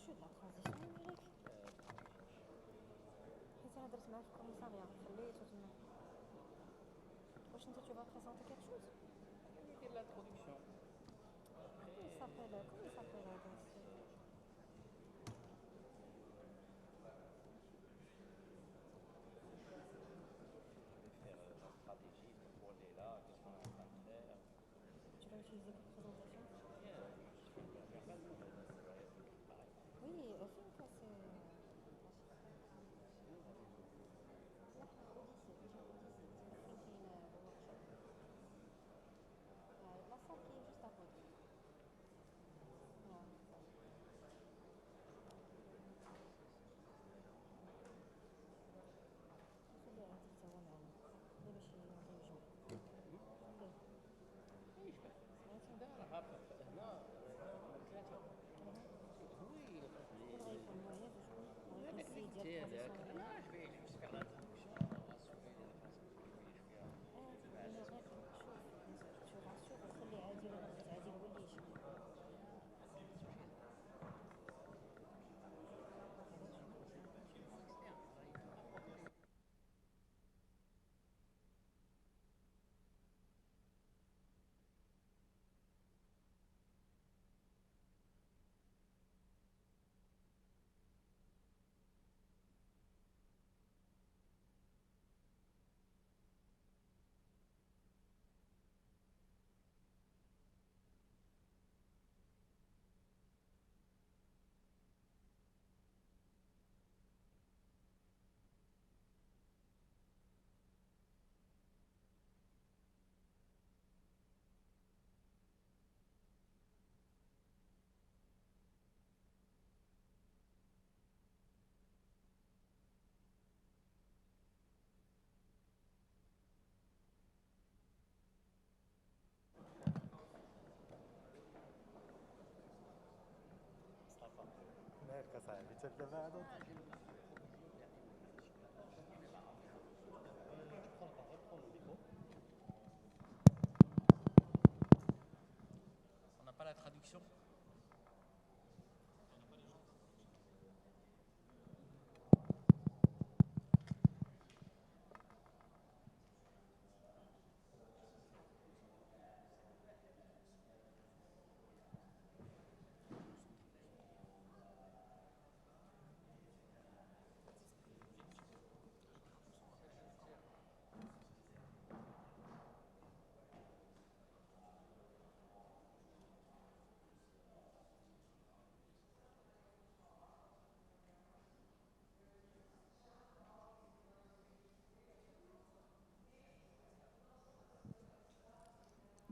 jeu de la transition numérique. حيت انا درت معاه في الكوميساريا خليته تما. واش انت tu vas présenter quelque chose? C'est l'introduction. Comment il s'appelle هذا La stratégie, pourquoi on est là, qu'est-ce qu'on est en train de faire. Tu vas utiliser quelle présentation? Oui, فين كاس لا حنا أوديسي فين كاين الوركشوب لا صال كاين جوست ابوتي خليه عندي حتى هو معنا لا باش ينوض يجمع خليه سمعتي هنا ثلاثة وي شكون غيكون معايا وشكون غيكون السيد هذاك ديال هذاك الترانزيسيون لا numérique. جو في جوست فيغ l'introduction غير شوف تو راسور وخلي عادل انا بغيت عادل هو اللي يشرح. مالك صاحبي تبدا بعض On n'a pas la traduction.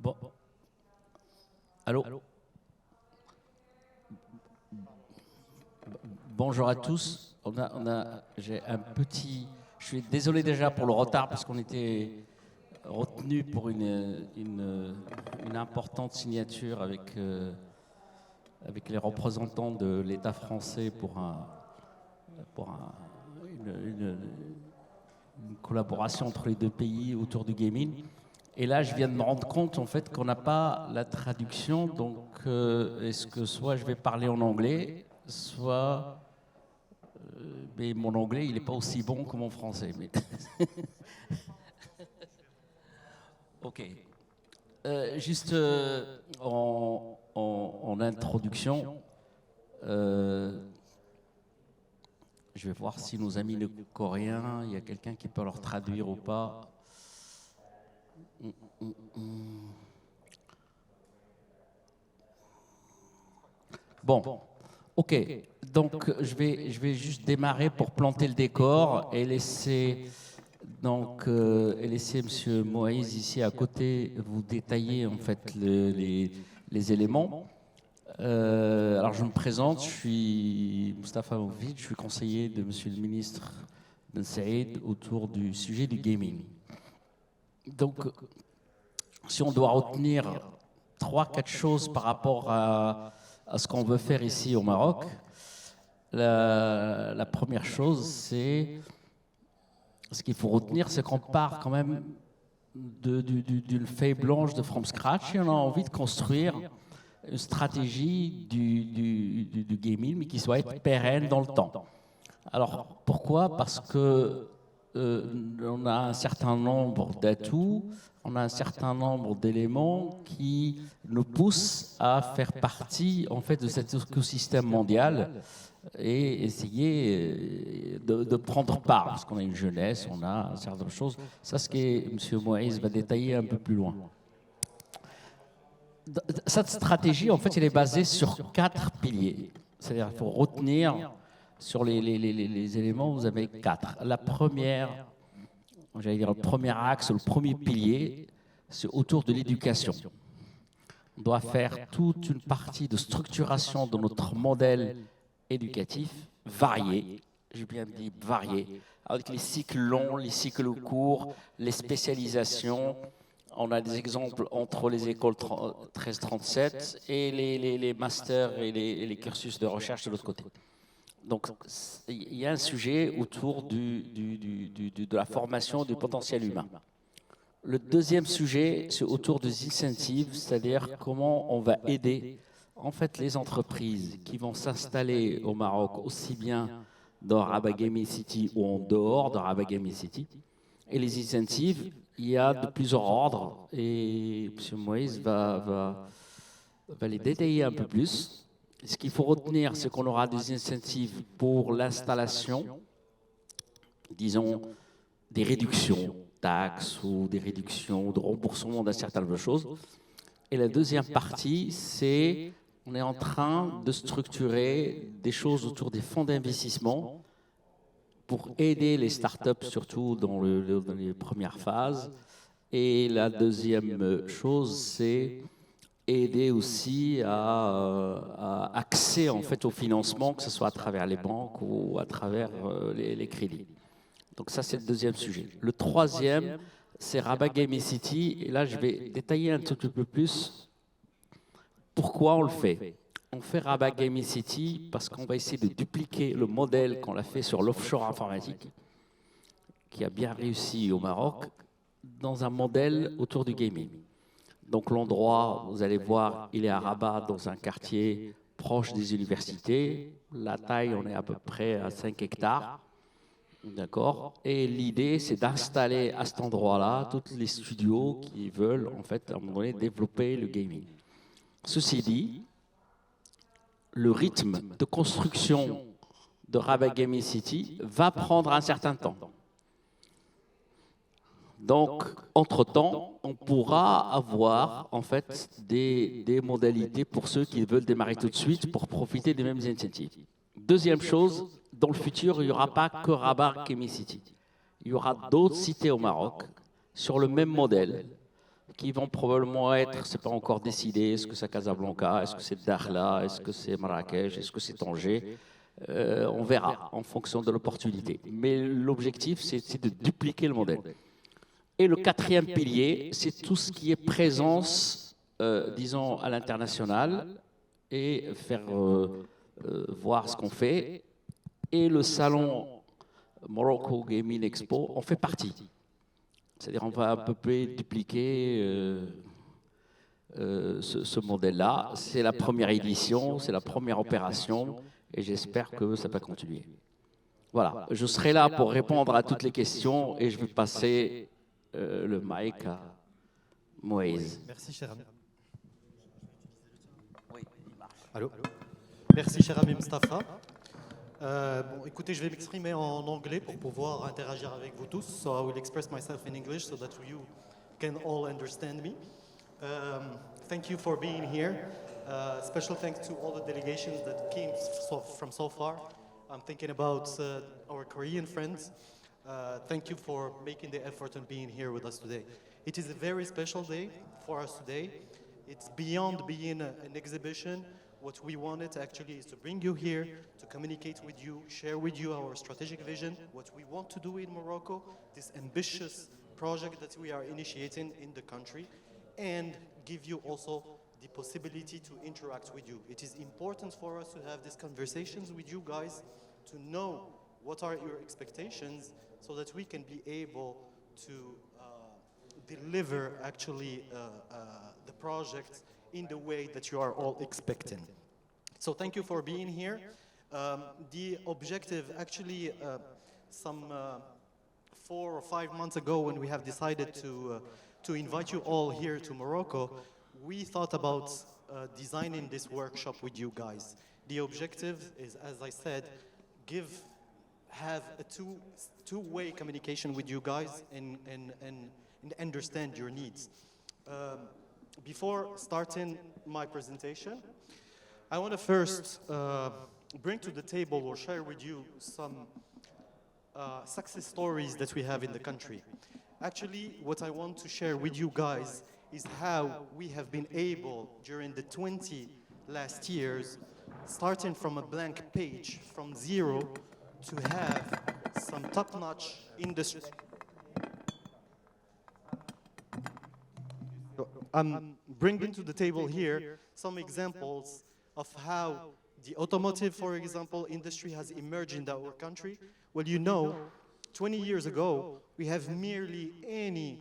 Bon. Allô. Bonjour à tous. J'ai un petit. Je suis désolé déjà pour le retard parce qu'on était retenu pour une importante signature avec les représentants de l'État français pour une collaboration entre les deux pays autour du gaming. Et là, je viens de me rendre compte en fait qu'on n'a pas la traduction, donc est-ce que soit je vais parler en anglais, soit mais mon anglais il n'est pas aussi bon que mon français. Mais ok. Juste en introduction, je vais voir si nos amis le coréens, il y a quelqu'un qui peut leur traduire ou pas. Bon, ok. Donc je vais juste démarrer pour planter le décor et laisser Monsieur Moïse ici à côté vous détailler en fait les éléments. Alors je me présente, je suis Moustapha Moufid, je suis conseiller de Monsieur le ministre Ben Saïd autour du sujet du gaming. Donc, si on doit retenir 3-4 choses par rapport à ce qu'on veut faire ici au Maroc, la première chose, c'est ce qu'il faut retenir, c'est qu'on part quand même d'une feuille blanche de from scratch et on a envie de construire une stratégie du gaming, mais qui soit être pérenne dans le temps. Alors, pourquoi? Parce que on a un certain nombre d'atouts, on a un certain nombre d'éléments qui nous poussent à faire partie en fait de cet écosystème mondial et essayer de prendre part, parce qu'on a une jeunesse, on a certaines choses. Ça, ce que M. Moïse va détailler un peu plus loin. Cette stratégie, en fait, elle est basée sur 4 piliers. C'est-à-dire qu'il faut retenir sur les éléments, vous avez 4. La première, j'allais dire le premier axe, le premier pilier, c'est autour de l'éducation. On doit faire toute une partie de structuration de notre modèle éducatif varié, j'ai bien dit varié, avec les cycles longs, les cycles courts, les spécialisations. On a des exemples entre les écoles 1337 et les masters et les cursus de recherche de l'autre côté. Donc, il y a un sujet autour de la formation du potentiel humain. Le deuxième sujet, c'est autour des incentives, c'est-à-dire comment on va aider en fait les entreprises qui vont s'installer au Maroc, aussi bien dans Rabat Gaming City ou en dehors de Rabat Gaming City. Et les incentives, il y a de plusieurs ordres et M. Moïse va les détailler un peu plus. Ce qu'il faut retenir, c'est qu'on aura des incentives pour l'installation, disons des réductions taxes ou des réductions de remboursement d'un certain nombre de choses. Et la deuxième partie, c'est on est en train de structurer des choses autour des fonds d'investissement pour aider les startups, surtout dans les premières phases. Et la deuxième chose, c'est aider aussi à accès en fait, au financement, que ce soit à travers les banques ou à travers les crédits. Donc ça, c'est le deuxième sujet. Le troisième, c'est Rabat Gaming City. Et là, je vais détailler un tout petit peu plus pourquoi on le fait. On fait Rabat Gaming City parce qu'on va essayer de dupliquer le modèle qu'on a fait sur l'offshore informatique, qui a bien réussi au Maroc, dans un modèle autour du gaming. Donc l'endroit, vous allez voir, il est à Rabat, dans un quartier proche des universités. La taille, on est à peu près à 5 hectares. D'accord. Et l'idée, c'est d'installer à cet endroit-là tous les studios qui veulent, en fait, à un moment donné, développer le gaming. Ceci dit, le rythme de construction de Rabat Gaming City va prendre un certain temps. Donc, entre-temps, on pourra avoir en fait des modalités pour ceux qui veulent démarrer tout de suite pour profiter des mêmes incentives. Deuxième chose, dans le futur, il n'y aura pas que Rabat Gaming City. Il y aura d'autres cités au Maroc sur le même modèle qui vont probablement être, ce n'est pas encore décidé, est-ce que c'est Casablanca, est-ce que c'est Dakhla, est-ce que c'est Marrakech, est-ce que c'est Tanger, on verra en fonction de l'opportunité. Mais l'objectif, c'est de dupliquer le modèle. Et le quatrième pilier, c'est tout ce qui est présence, disons, à l'international et faire voir ce qu'on fait. Et le salon Morocco Gaming Expo en fait partie. C'est-à-dire on va à peu près dupliquer ce modèle-là. C'est la première édition, c'est la première opération et j'espère que ça va continuer. Voilà, je serai là pour répondre à toutes les questions et je vais passer le mic à Moïse. Merci, cher ami. Oui, Allô. Merci, cher ami Mustafa. Bon, écoutez, je vais m'exprimer en anglais pour pouvoir interagir avec vous tous. So I will express myself in English so that you can all understand me. Thank you for being here. Special thanks to all the delegations that came from so far. I'm thinking about our Korean friends. Thank you for making the effort and being here with us today. It is a very special day for us today. It's beyond being an exhibition. What we wanted actually is to bring you here, to communicate with you, share with you our strategic vision, what we want to do in Morocco, this ambitious project that we are initiating in the country, and give you also the possibility to interact with you. It is important for us to have these conversations with you guys, to know what are your expectations, so that we can be able to deliver actually the project in the way that you are all expecting. So thank you for being here. The objective, actually, some 4 or 5 months ago, when we have decided to invite you all here to Morocco, we thought about designing this workshop with you guys. The objective is, as I said, have a two-way communication with you guys and understand your needs. Before starting my presentation, I want to first bring to the table or share with you some success stories that we have in the country. Actually, what I want to share with you guys is how we have been able, during the 20 last years, starting from a blank page, from zero, to have some top-notch industry. I'm bringing to the table here some examples of how the automotive, for example, industry has emerged in our country. Well, you know, 20 years ago, we have merely any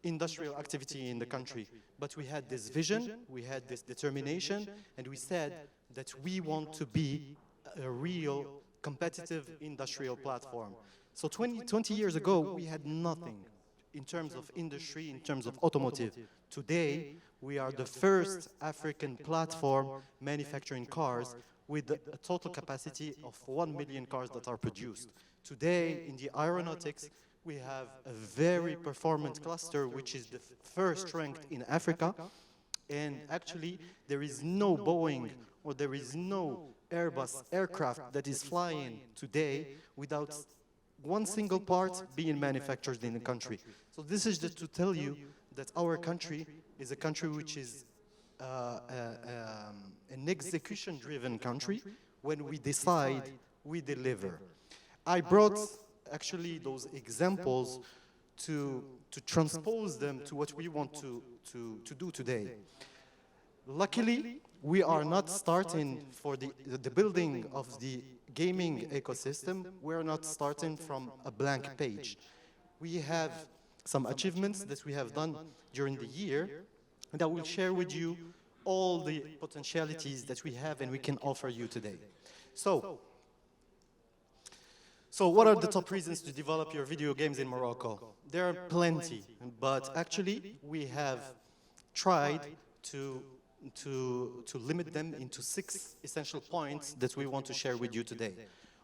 industrial activity in the country. But we had this vision, we had this determination, and we said that we want to be a real competitive industrial platform. So 20 years ago, we had nothing in terms of industry, in terms of automotive. Today, we are the first African platform manufacturing cars with a total capacity of 1 million cars that are produced. Today, in the aeronautics, we have a very performant cluster, which is the first ranked in Africa. And actually, there is no Boeing or there is no Airbus aircraft that is flying today without one single part being manufactured in the country. So this is just to tell you that our country is a country which is an execution-driven country. When we decide, we deliver. I brought actually those examples to transpose them to what we want to do today. Luckily, we are not starting for the building of the gaming ecosystem. We are not starting from a blank page. We have some achievements that we have done during the year, and I will share with you all the potentialities that we have and we can offer you today. So what are the top reasons to develop your video games in Morocco? There are plenty, but actually we have tried to limit them into 6 essential points that we want to share with you today.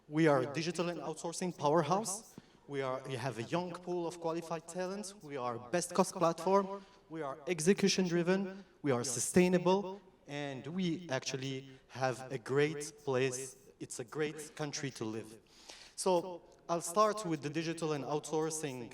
We are a digital and outsourcing powerhouse. We have a young pool of qualified talent. We are best cost platform. We are execution driven. We are sustainable. And we actually have a great place. It's a great country to live. So I'll start with the digital and outsourcing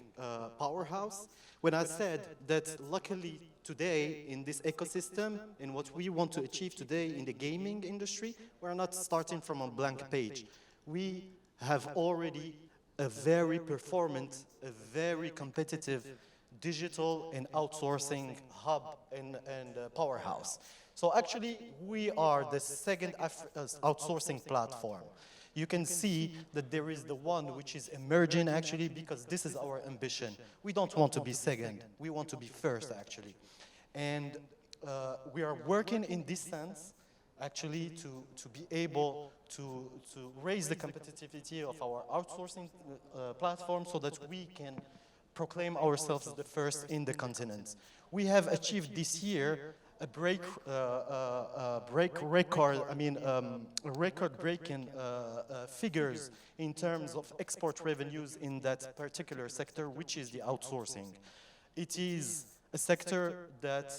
powerhouse. When I said that luckily today in this ecosystem, in what we want to achieve today in the gaming industry, we're not starting from a blank page. We have already a very performant, a very competitive digital and outsourcing hub and powerhouse. So actually, we are the second outsourcing platform. You can see that there is the one which is emerging actually because this is our ambition. We don't want to be second, we want to be first actually. And we are working in this sense actually to be able to raise the competitivity of our outsourcing platform so that we can proclaim ourselves as the first in the continent. We have achieved this year a record-breaking figures in terms of export revenues in that particular sector, which is the outsourcing. It is a sector that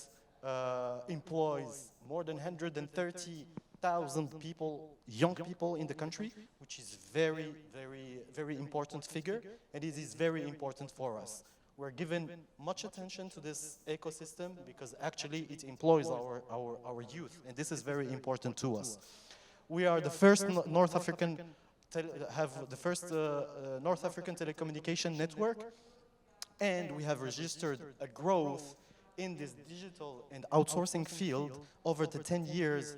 employs more than 130,000 people, young people in the country, which is very, very, very important figure, and it is very important for us. We're giving much attention to this ecosystem because actually it employs our youth, and this is very important to us. We are the first North African telecommunication network, and we have registered a growth in this digital and outsourcing field over the 10 years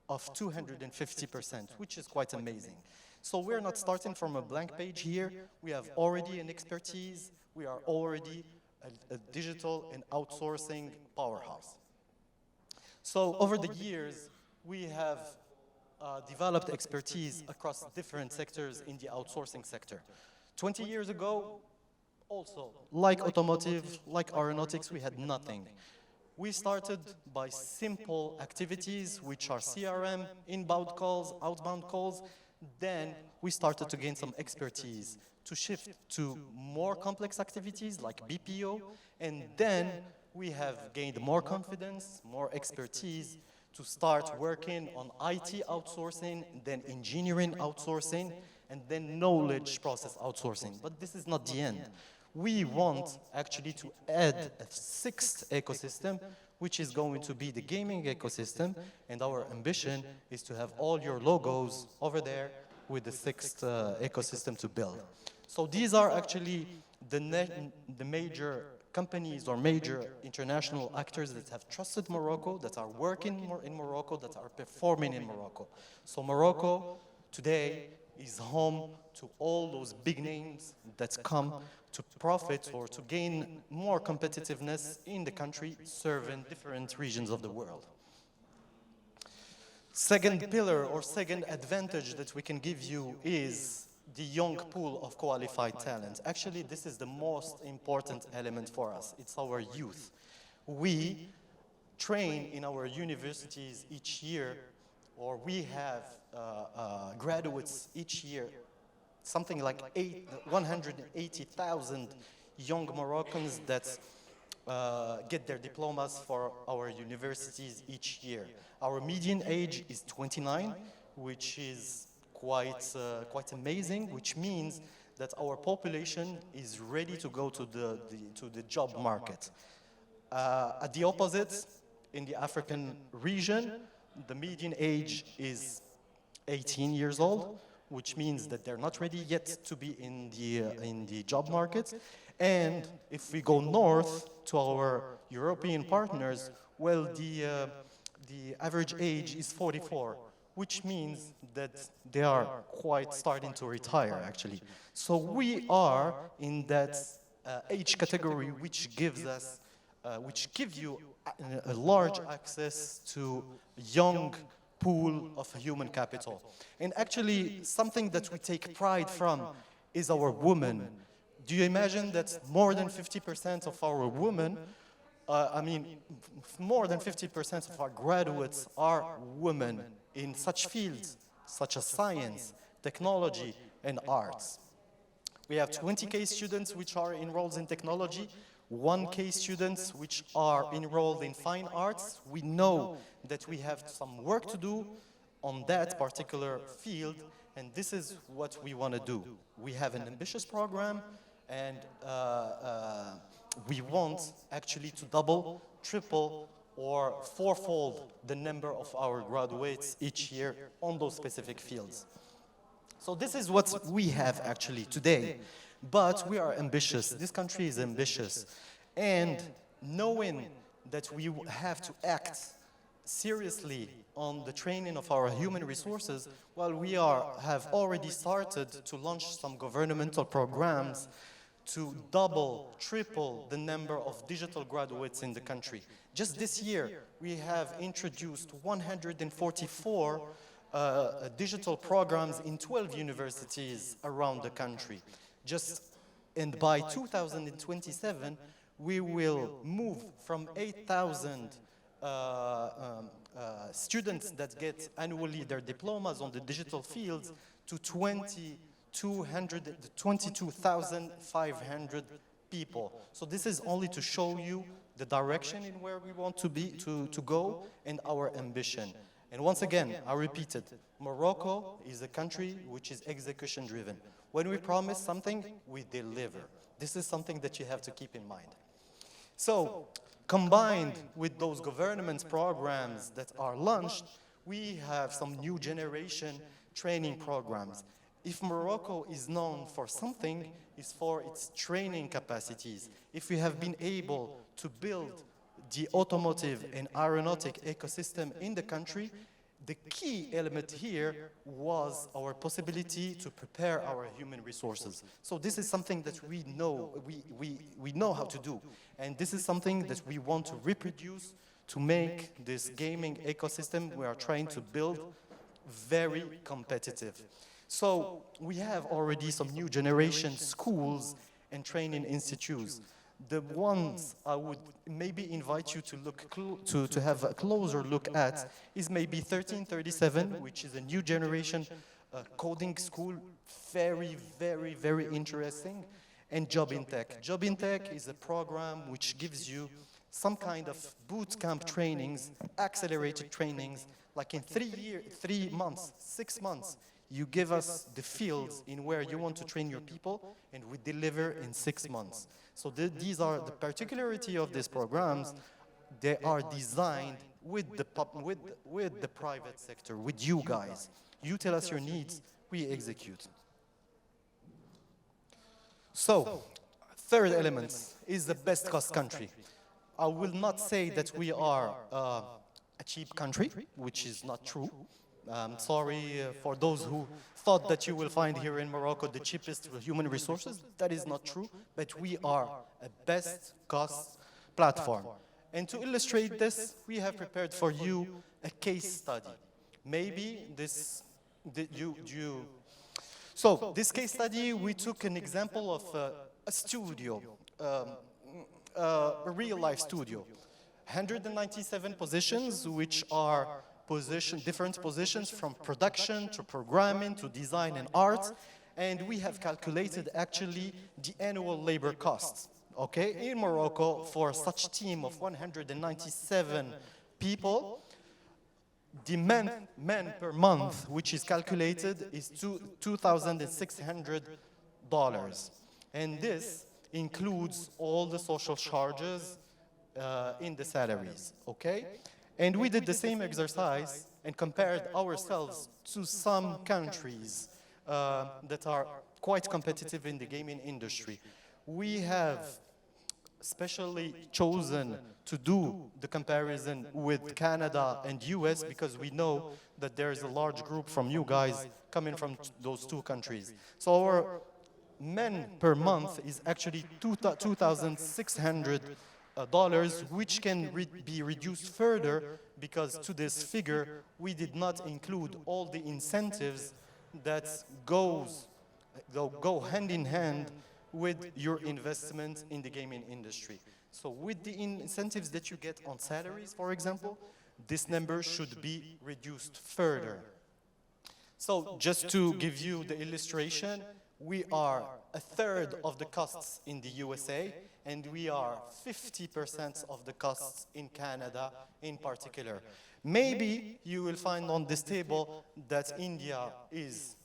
of 250%, which is quite amazing. So we're not starting from a blank page here. We have already an expertise. We are already a digital and outsourcing powerhouse. So over the years, we have developed expertise across different sectors in the outsourcing sector. 20 years ago, also, like automotive, like aeronautics, we had nothing. We started by simple activities, which are CRM, inbound calls, outbound calls. Then we started to gain some expertise to shift to more complex activities like BPO. And then we have gained more confidence, more expertise to start working on IT outsourcing, then engineering outsourcing, and then knowledge process outsourcing. But this is not the end. We want actually to add a sixth ecosystem, which is going to be the gaming ecosystem, and our ambition is to have all your logos over there with the sixth ecosystem to build. So these are actually the major companies or major international actors that have trusted Morocco, that are working in Morocco, that are performing in Morocco. So Morocco today is home to all those big names that come to profit or to gain more competitiveness in the country, serving different regions of the world. Second pillar or second advantage that we can give you is the young pool of qualified talent. Actually, this is the most important element for us. It's our youth. We train in our universities each year, or we have graduates each year, something like 180,000 young Moroccans that get their diplomas for our universities each year. Our median age is 29, which is quite amazing, which means that our population is ready to go to the job market. At the opposite, in the African region, the median age is 18 years old, which means that they're not ready yet to be in the job market. And if we go north to our European partners, well, the average age is 44, which means that they are quite starting to retire, actually. So we are in that age category, which gives you a large access to young pool of human capital. And actually, something that we take pride from is our women. Do you imagine that more than 50% of our women, more than 50% of our graduates are women in such fields such as science, technology, and arts. We have 20K students which are enrolled in technology, 1K students which are enrolled in fine arts. We know that we have some work to do on that particular field, and this is what we want to do. We have an ambitious program, and we want actually to double, triple, or fourfold the number of our graduates each year on those specific fields. So this is what we have actually today. But we are ambitious. This country is ambitious. And knowing that we have to act seriously on the training of our human resources, well, we have already started to launch some governmental programs to double, triple the number of digital graduates in the country. Just this year, we have introduced 144 digital programs in 12 universities around the country. And by 2027, we will move from 8,000 students that get annually their diplomas on the digital fields to 22,500 people. So this is only to show you the direction in where we want to go and our ambition. And once again, I repeat it, Morocco is a country which is execution driven. When we promise something, we deliver. This is something that you have to keep in mind. So, combined with those government programs that are launched, we have some new generation training programs. If Morocco is known for something, it's for its training capacities. If we have been able to build the automotive and aeronautic ecosystem in the country, the key element here was our possibility to prepare our human resources. So this is something that we know how to do. And this is something that we want to reproduce to make this gaming ecosystem we are trying to build very competitive. So we have already some new generation schools and training institutes. The ones I would maybe invite you to look to have a closer look at is maybe 1337, which is a new generation coding school, very, very, very interesting, and Job in Tech. Job in Tech is a program which gives you some kind of boot camp trainings, accelerated trainings, like in 3 months, 6 months, you give us the fields in where you want to train your people, and we deliver in 6 months. So these are the particularity of these programs. They are designed with the private sector, with you guys. You tell us your needs, we execute. So, third element is the best cost country. I will not say that we are a cheap country, which is not true. Sorry for those who thought that you will find here in Morocco the cheapest human resources. That is not true, but we are a best cost platform. And to illustrate this, we have prepared for you a case study. Maybe this, So this case study, we took an example of a studio, a real-life studio. 197 positions, which are different positions from production to programming to design and art, and we have calculated actually the annual labor costs. Okay, in Morocco, for such a team of 197 people, the men per month, which is calculated, is $2,600, and this includes all the social charges in the salaries. Okay. And we did the same exercise and compared ourselves to some countries that are quite competitive in the gaming industry. We have especially chosen to do the comparison with Canada and US because we know that there is a large group from you guys coming from those two countries. So our men per month is actually $2,600, which can be reduced further because to this figure we did not include all the incentives that go hand in hand with your investment in the gaming industry. So with the incentives that you get on salaries, for example, this number should be reduced further. So just to give you the illustration, we are a third of the costs in the USA, and we are 50% of the costs in Canada in particular. Maybe you will find on this table that India is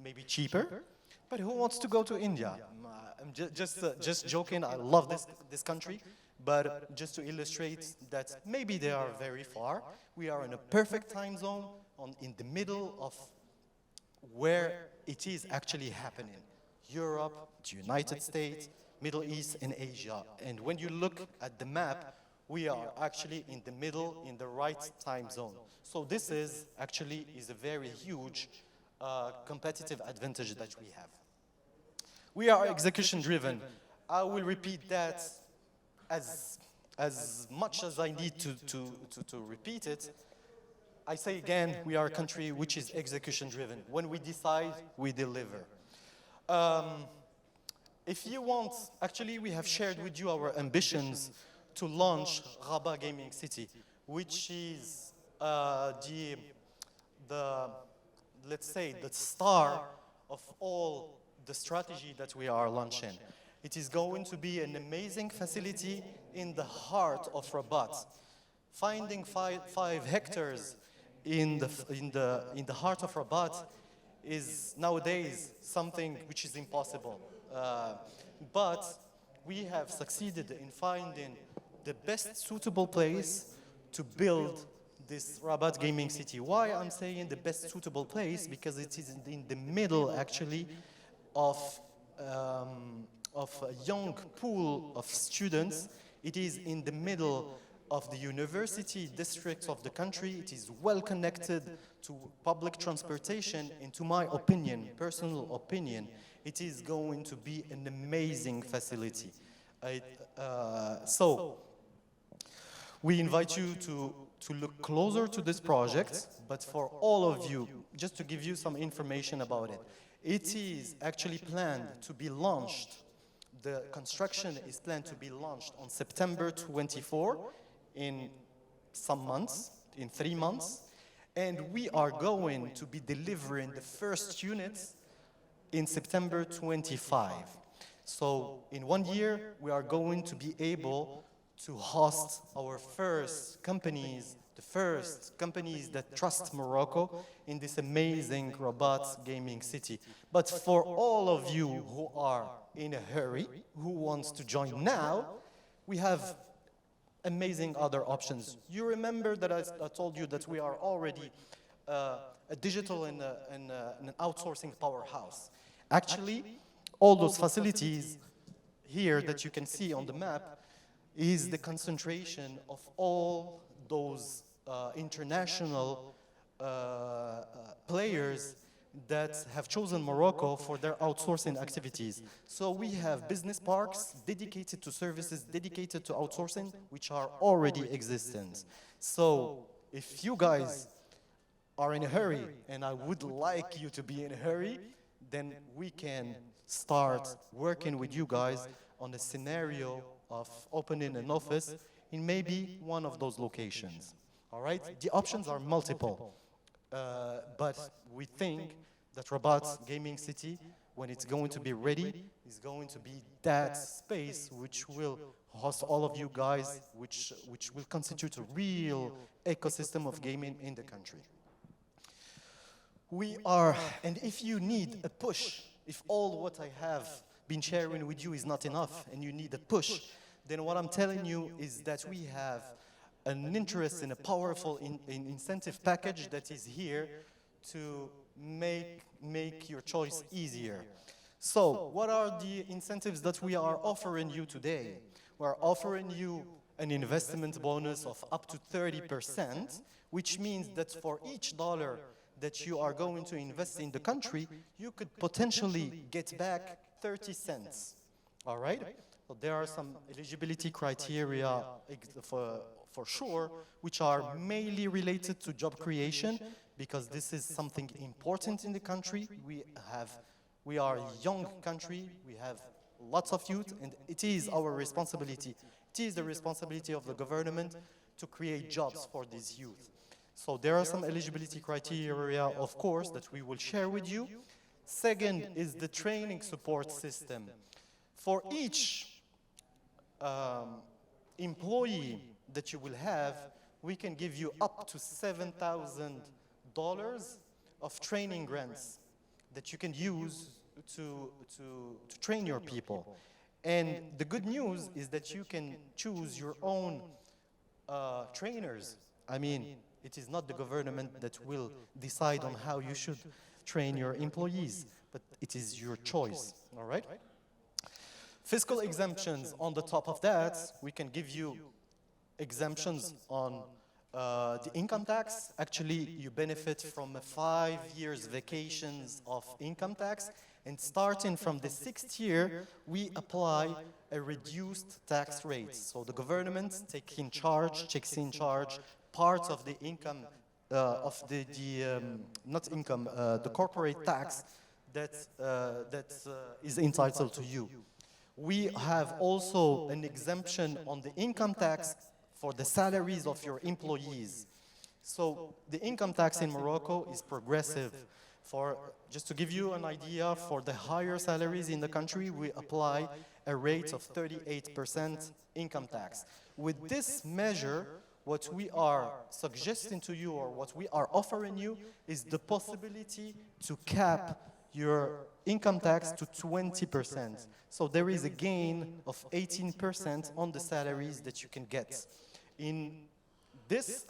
maybe cheaper, but who wants to go to India? I'm just joking, I love this country, but just to illustrate that maybe they are very far. We are in a perfect time zone in the middle of where it is actually happening. Europe, the United States, Middle East, and Asia. And when you look at the map, we are actually in the middle, in the right time zone. So this is actually a very huge competitive advantage that we have. We are execution driven. I will repeat that as much as I need to repeat it. I say again, we are a country which is execution driven. When we decide, we deliver. If you want, actually we have shared with you our ambitions to launch Rabat Gaming City, which is let's say the star of all the strategy that we are launching. It is going to be an amazing facility in the heart of Rabat. Finding 5 hectares in the heart of Rabat is nowadays something which is impossible. But we have succeeded in finding the best suitable place to build this Rabat Gaming City. Why I'm saying the best suitable place? Because it is in the middle actually of a young pool of students. It is in the middle of the university districts of the country. It is well connected to public transportation, and to my opinion, personal opinion, it is going to be an amazing facility. So We invite you to look closer to this project, but for all of you, just to give you some information about it, it is actually planned to be launched. The construction is planned to be launched on September 24 in some months, in 3 months, and we are going to be delivering the first units in September 25. So in 1 year, we are going to be able to host our first companies, the first companies that trust Morocco in this amazing Rabat gaming city. But for all of you who are in a hurry, who wants to join now, we have amazing other options. You remember that I told you that we are already a digital and an outsourcing powerhouse. Actually, all those facilities here that you can see on the map is the concentration of all those international players that have chosen Morocco for their outsourcing activities. So we have business parks dedicated to services, dedicated to outsourcing, which are already existent. So if you guys are in a hurry, and I would like you to be in a hurry, then we can start working with you guys on a scenario of opening an office in maybe one of those locations. All right? The options are multiple, but we think that Rabat Gaming City, when it's going to be ready, is going to be that space which will host all of you guys, which will constitute a real ecosystem of gaming in the country. We are, and if you need a push, if all what I have been sharing with you is not enough and you need a push, then what I'm telling you is that we have an interest in a powerful incentive package that is here to make your choice easier. So, what are the incentives that we are offering you today? We're offering you an investment bonus of up to 30%, which means that for each dollar that you are going to invest in the country, you could potentially get back 30 cents. All right? So there are some eligibility criteria for sure, which are mainly related to job creation, because this is something important in the country. We are a young country, we have lots of youth, and it is our responsibility. It is the responsibility of the government to create jobs for these youth. So there are some eligibility criteria, of course, that we will share with you. Second is the training support system. For each employee that you will have, we can give you up to $7,000 of training grants that you can use to train your people. And the good news is that you can choose your own trainers. I mean, it is not the government that will decide on how you should train your employees, but it is your choice, all right? Fiscal exemptions on the top of that, we can give you exemptions on the income tax. Actually, you benefit from 5 years vacations of income tax, and starting from the 6th year, we apply a reduced tax rate. So the government takes in charge parts of the income, of the corporate tax that is entitled to you. We have also an exemption on the income tax for the salaries of your employees. So the income tax in Morocco is progressive. Just to give you an idea, for the higher salaries in the country, we apply a rate of 38% income tax. With this measure, what we are suggesting to you, or what we are offering you, is the possibility to cap your income tax to 20%. So there is a gain of 18% on the salaries that you can get. In this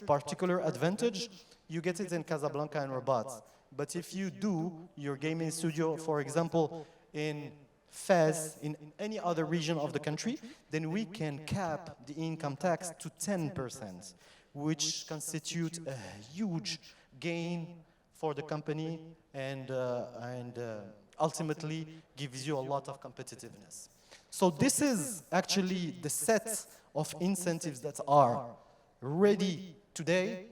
particular advantage, you get it in Casablanca and Rabat. But if you do your gaming studio, for example, in Fez, in any other region of the country, then we can cap the income tax to 10%, which constitutes a huge gain for the company and ultimately gives you a lot of competitiveness. So this is actually the set of incentives that are ready today,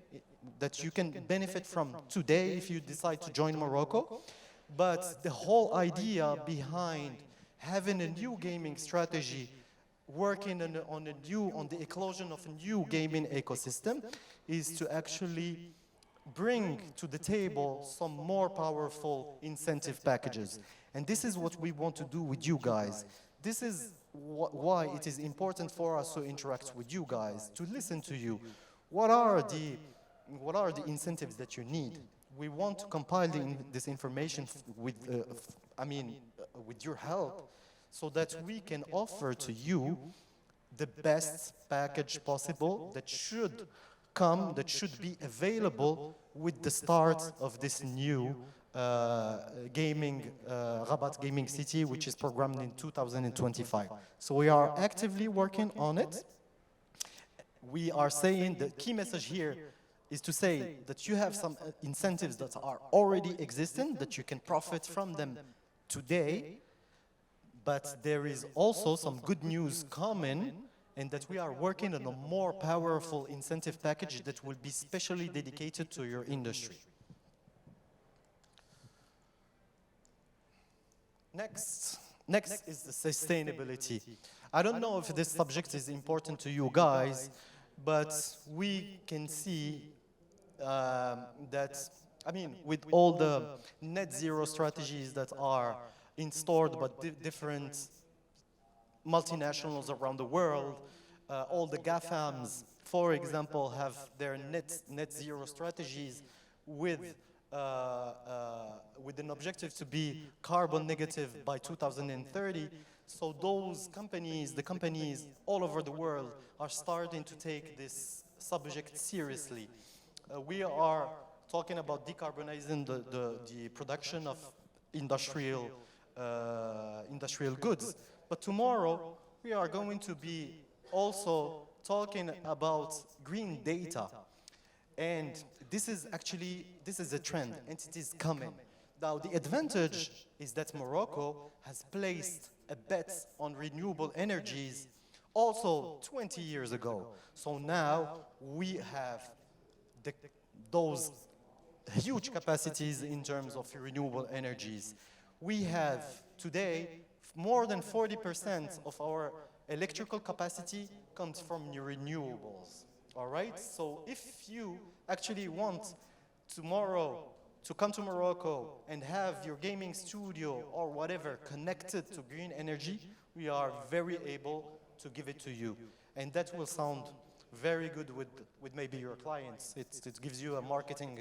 that you can benefit from today if you decide to join Morocco. But the whole idea behind having a new gaming strategy, working on the eclosion of a new gaming ecosystem, is to actually bring to the table some more powerful incentive packages. And this is what we want to do with you guys. This is why it is important for us to interact with you guys, to listen to you. What are the incentives that you need? We want to compile this information with your help, so that we can offer to you the best package possible that should be available with the start of this new Rabat Gaming City, which is programmed in 2025. So we are actively working on it. We are saying the key message here is to say that you have some incentives that are already existing, that you can profit from them today, but there is also some good news coming, and that we are working on a more powerful incentive package that will be specially dedicated to your industry. Next is the sustainability. I don't know if this subject is important to you guys, but we can see that, with all the net zero strategies that are installed by different multinationals around the world, all the GAFAMs, for example, have their net zero strategies with an objective to be carbon negative by 2030. So those companies, the companies all over the world, are starting to take this subject seriously. We are talking about decarbonizing the production of industrial goods. But tomorrow, we are going to be also talking about green data. And this is a trend, and it is coming. Now, the advantage is that Morocco has placed a bet on renewable energies also 20 years ago. So now we have those huge capacities in terms of renewable energies. We have today more than 40% of our electrical capacity comes from renewables. All right? So if you actually want tomorrow to come to Morocco and have your gaming studio or whatever connected to green energy, we are very able to give it to you. And that will sound very good with maybe your clients. It gives you a marketing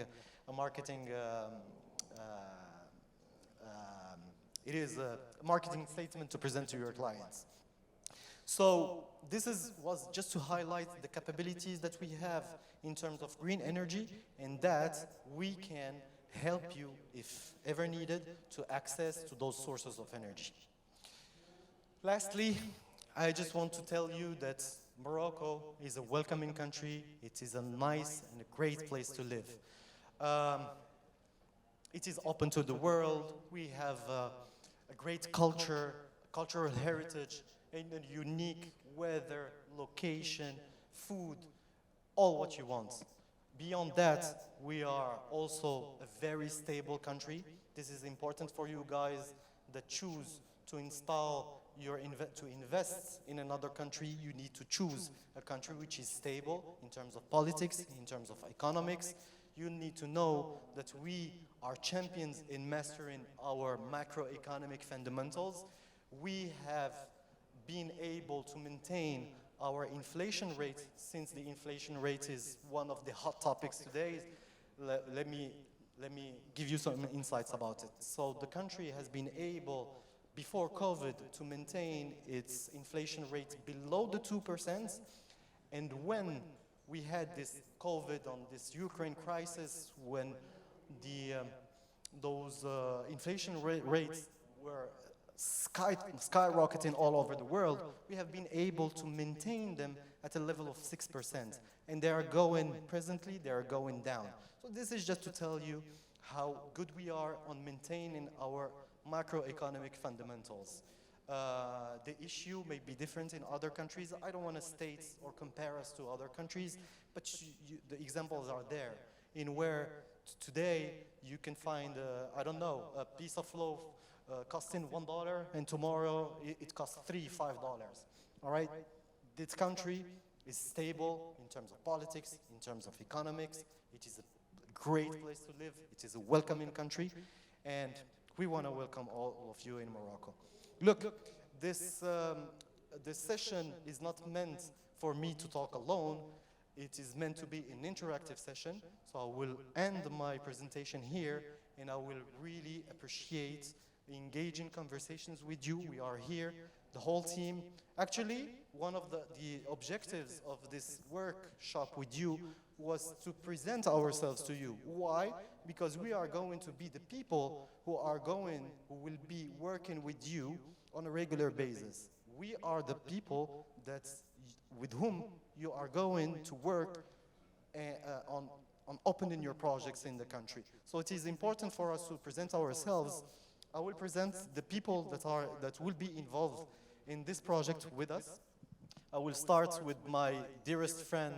statement to present to your clients. So this was just to highlight the capabilities that we have in terms of green energy, and that we can help you, if ever needed, to access to those sources of energy. Lastly, I just want to tell you that Morocco is a welcoming country. It is a nice and a great place to live. It is open to the world. We have a great cultural heritage, and a unique weather, location, food, all what you want. Beyond that, we are also a very stable country. This is important for you guys that choose to to invest in another country. You need to choose a country which is stable in terms of politics, in terms of economics. You need to know that we are champions in mastering our macroeconomic fundamentals. We have been able to maintain our inflation rate, since the inflation rate is one of the hot topics today. Let me give you some insights about it. So the country has been able, before COVID, to maintain its inflation rate below the 2%. And when we had this COVID, on this Ukraine crisis, when those inflation rates were skyrocketing all over the world, we have been able to maintain them at a level of 6%. And presently they are going down. So this is just to tell you how good we are on maintaining our macroeconomic fundamentals. The issue may be different in other countries. I don't want to state or compare us to other countries, but the examples are there in where today you can find, I don't know, a piece of loaf costing $1 and tomorrow it costs $5. All right? This country is stable in terms of politics, in terms of economics. It is a great place to live. It is a welcoming country, and we want to welcome all of you in Morocco. Look, this session is not meant for me to talk alone. It is meant to be an interactive session, so I will end my presentation here, and I will really appreciate the engaging conversations with you. We are here, the whole team. Actually, one of the objectives of this workshop with you was to present ourselves to you. Why? Because we are going to be the people who will be working with you on a regular basis. We are the people with whom you are going to work on opening your projects in the country. So it is important for us to present ourselves. I will present the people that will be involved in this project with us. I will start with my dearest friend,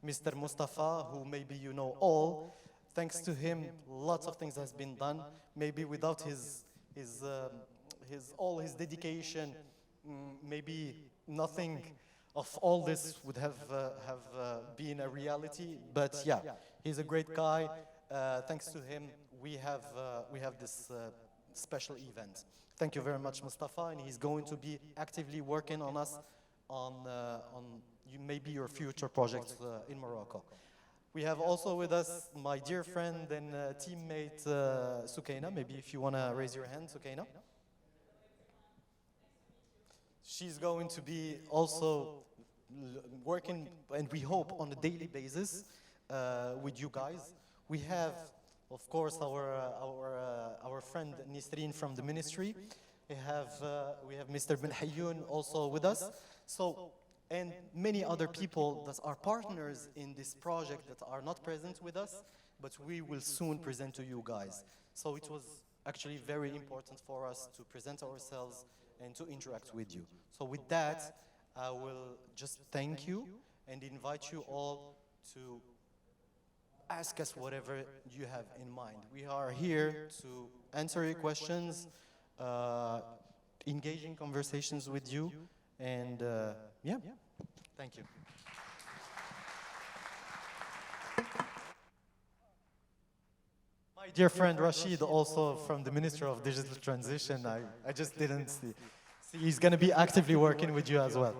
Mr. Mustafa, who maybe you know all. Thanks to him, lots of things has been done. Maybe without all his dedication, maybe nothing of all this would have been a reality. But yeah, he's a great guy. Thanks to him, we have this special event. Thank you very much, Mustafa, and he's going to be actively working on us on maybe your future projects in Morocco. We have also with us my dear friend and teammate, Sukaina. Maybe if you want to raise your hand, Sukaina. She's going to be also working, and we hope, on a daily basis with you guys. We have, of course, our friend Nisreen from the ministry. We have Mr. Ben Hayoun also with us. So, and many other people that are partners in this project that are not present with us, but we will soon present to you guys. So it was actually very important for us to present ourselves and to interact with you. So with that, I will just thank you and invite you all to ask us whatever you have in mind. We are here to answer your questions, engage in conversations with you, and yeah, thank you. My dear friend Rashid, also from the Ministry of Digital Transition, I just didn't see. He's going to be actively working with you as well.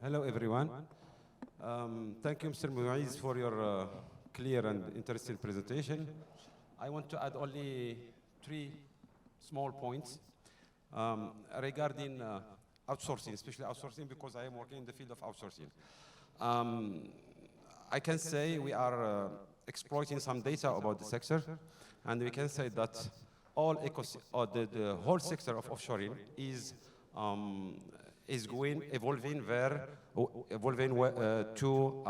Hello, everyone. Thank you, Mr. Muiz, for your clear and interesting presentation. I want to add only 3 small points regarding outsourcing, especially outsourcing, because I am working in the field of outsourcing. I can say we are exploiting some data about the sector, and we can say that the whole sector of offshoring is evolving to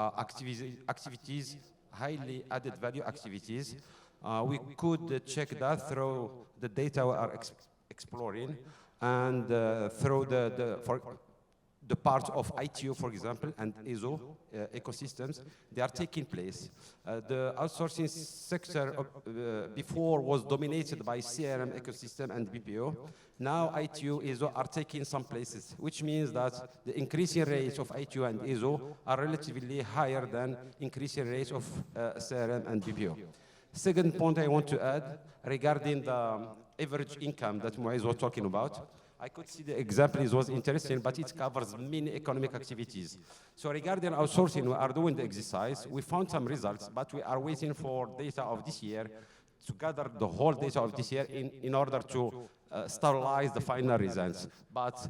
activities, highly added value activities. We could check that through the data we are exploring, and through the part of ITO, for example, and ESO ecosystems, they are taking place. The outsourcing sector before was dominated by CRM ecosystem and BPO. Now ITO, ESO are taking some places, which means that the increasing rates of ITO and ESO are relatively higher than increasing rates of CRM and BPO. Second point I want to add regarding the average income that Muiz was talking about. I could see the example, it was interesting, but it covers many economic activities. So regarding outsourcing, we are doing the exercise. We found some results, but we are waiting for data of this year to gather the whole data of this year in order to stabilize the final results. But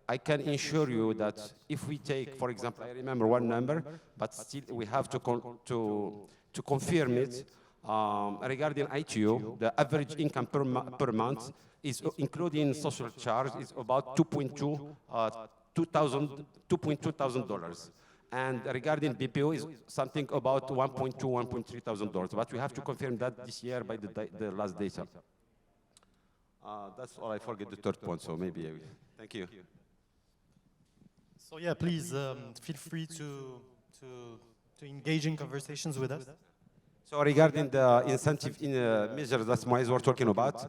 I can assure you that if we take, for example, I remember one number, but still we have to confirm it. Regarding ITU, the average income per month is, including social charge, is about $2,200. And regarding BPO is something about $1.2, $1.3 thousand. But we have to confirm that this year by the last data. That's all. I forget the third point, so maybe I will. Thank you. So yeah, please feel free to engage in conversations with us. So regarding the incentive measures that Moise were talking about,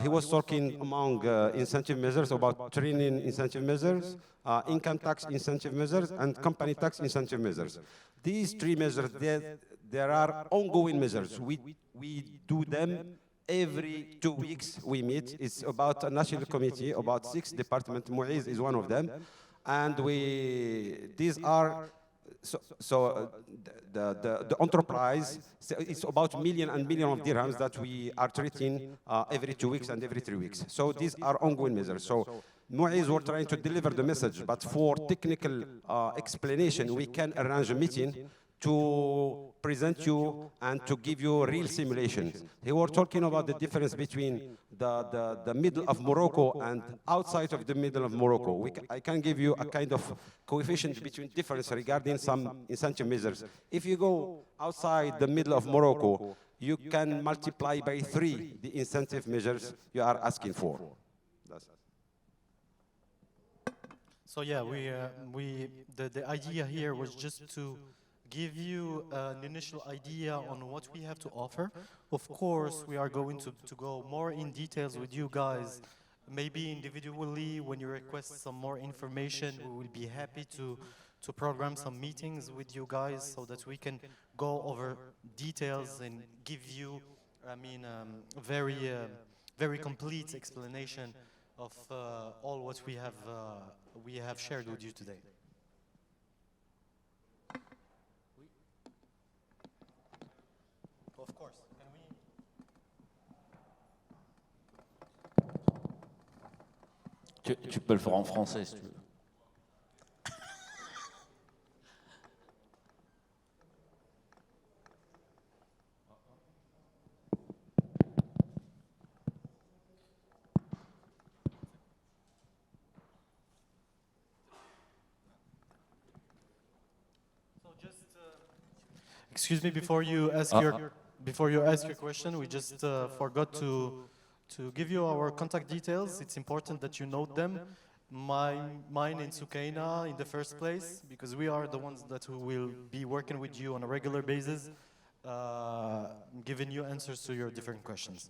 he was talking among incentive measures about training incentive measures, income tax incentive measures, and company tax incentive measures. These three measures, there are ongoing measures. We do them every 2 weeks. We meet. It's about a national committee, about 6 departments. Moise is one of them. And these are, the enterprise, it's about million and million of dirhams that we are treating every 2 weeks and every 3 weeks. So these are ongoing measures. So Moise, we're trying to deliver the message, but for technical explanation, we can arrange a meeting to present you and to give you real simulations. They were talking about the difference between the middle of Morocco and outside of the middle of Morocco. I can give you a kind of coefficient between difference regarding some incentive measures. If you go outside the middle of Morocco, you can multiply by 3 the incentive measures you are asking for. So yeah, the idea here was just to give you an initial idea on what we have to offer. Of course, we are going to go more in details with you guys, maybe individually. When you request some more information, we will be happy to program some meetings with you guys so that we can go over details and give you, very complete explanation of all what we have shared with you today. Of course. Tu peux le faire en français si tu veux. Excuse me, before you ask your question, we just forgot to give you our contact details. It's important that you note them. Mine and Sukaina in the first place, because we are the ones that will be working with you on a regular basis, giving you answers to your different questions.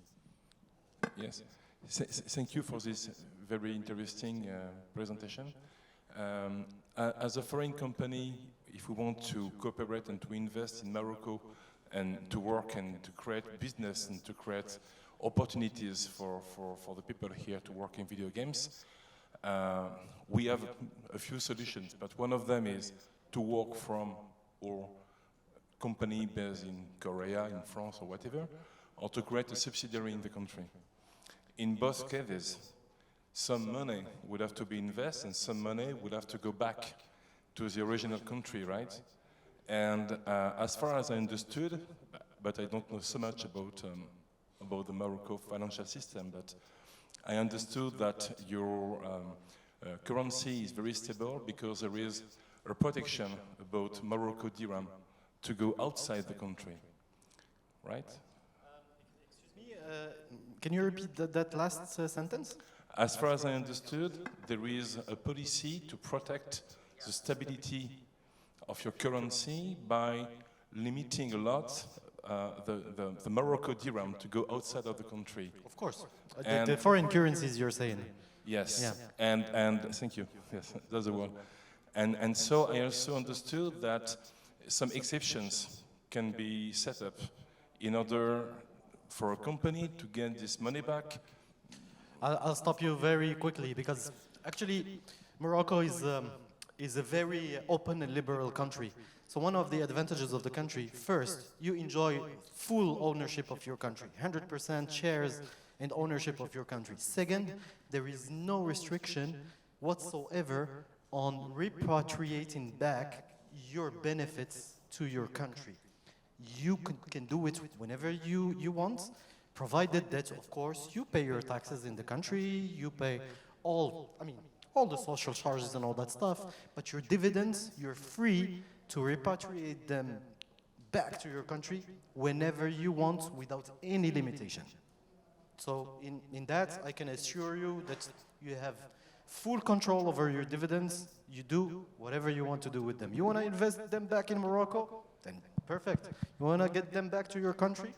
Yes, thank you for this very interesting presentation. As a foreign company, if we want to cooperate and to invest in Morocco and to work and to create business and to create opportunities for the people here to work in video games, we have a few solutions, but one of them is to work from our company based in Korea, in France or whatever, or to create a subsidiary in the country. In both cases, some money would have to be invested and some money would have to go back to the original country, right? And as far as I understood, but I don't know so much about the Morocco financial system, but I understood that your currency is very stable because there is a protection about Morocco dirham to go outside the country, right? Excuse me, can you repeat that last sentence? As far as I understood, there is a policy to protect the stability of your currency by limiting a lot the Morocco dirham to go outside of the country. Of course. The foreign currencies you're saying. Yes, yeah. And thank you, yes, that's the word. And so I also understood that some exceptions can be set up in order for a company to get this money back. I'll stop you very quickly because actually Morocco is a very open and liberal country. So one of the advantages of the country, first, you enjoy full ownership of your country, 100% shares and ownership of your country. Second, there is no restriction whatsoever on repatriating back your benefits to your country. You can do it whenever you want, provided that, of course, you pay your taxes in the country, you pay all the social charges and all that stuff, but your dividends, you're free to repatriate them back to your country whenever you want without any limitation. So in that, I can assure you that you have full control over your dividends. You do whatever you want to do with them. You want to invest them back in Morocco? Then perfect. You want to get them back to your country?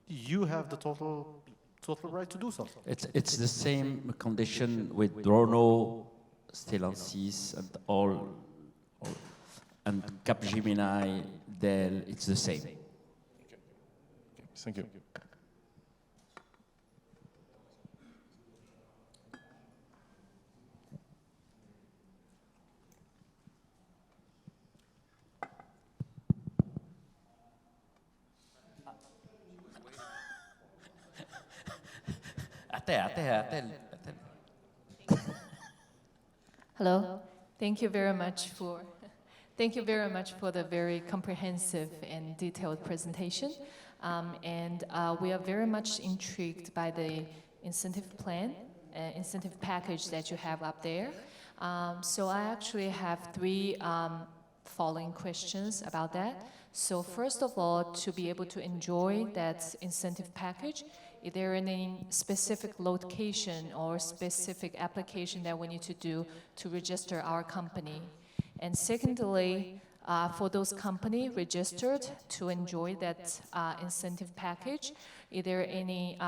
You have the total right to do so. It's the same condition with Drono, Stellantis, and all and Capgemini, Dell. It's the same. Okay. Thank you. Hello. Thank you very much for the very comprehensive and detailed presentation. We are very much intrigued by the incentive plan, incentive package that you have up there. So I actually have three following questions about that. So first of all, to be able to enjoy that incentive package, is there any specific location or specific application that we need to do to register our company? And secondly, for those companies registered to enjoy that incentive package, is there any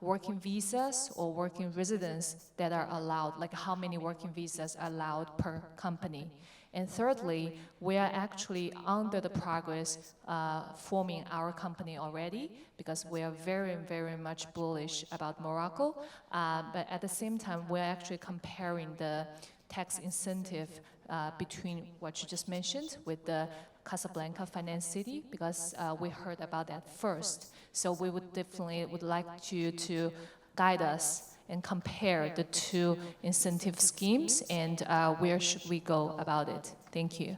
working visas or working residence that are allowed? Like how many working visas are allowed per company? And thirdly, we are actually under the progress forming our company already because we are very, very much bullish about Morocco. But at the same time, we're actually comparing the tax incentive between what you just mentioned with the Casablanca Finance City because we heard about that first. So we would definitely like you to guide us and compare the two incentive schemes and where should we go about it? Thank you.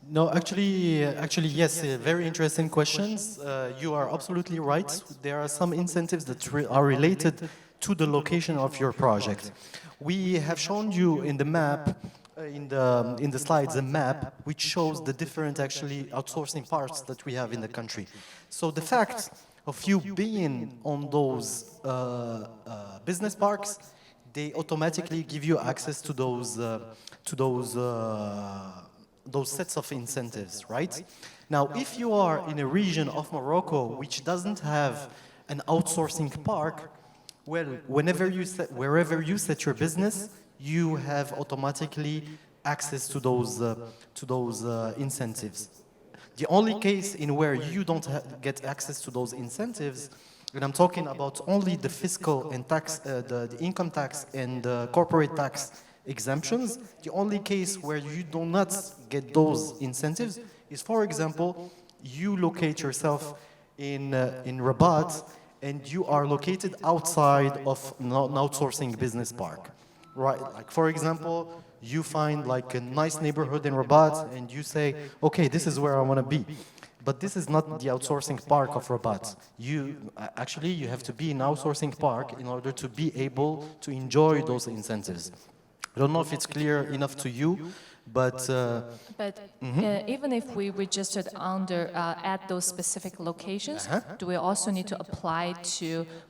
No, actually, yes, very interesting questions. You are absolutely right. There are some incentives that are related to the location of your project. We have shown you in the map, in the slides, a map which shows the different actually outsourcing parts that we have in the country. So the fact of you being on those business parks, they automatically give you access to those sets of incentives, right? Now, if you are in a region of Morocco which doesn't have an outsourcing park, well, wherever you set your business, you have automatically access to those incentives. The only case in where you don't get access to those incentives, and I'm talking about only the fiscal and tax, the income tax and the corporate tax exemptions, the only case where you do not get those incentives is, for example, you locate yourself in Rabat and you are located outside of an outsourcing business park, right? Like, for example, you find like a nice neighborhood in Rabat and you say, okay, this is where I want to be. But this is not the outsourcing park of Rabat. You have to be in outsourcing park in order to be able to enjoy those incentives. I don't know if it's clear enough to you, but even if we registered under at those specific locations, do we also need to apply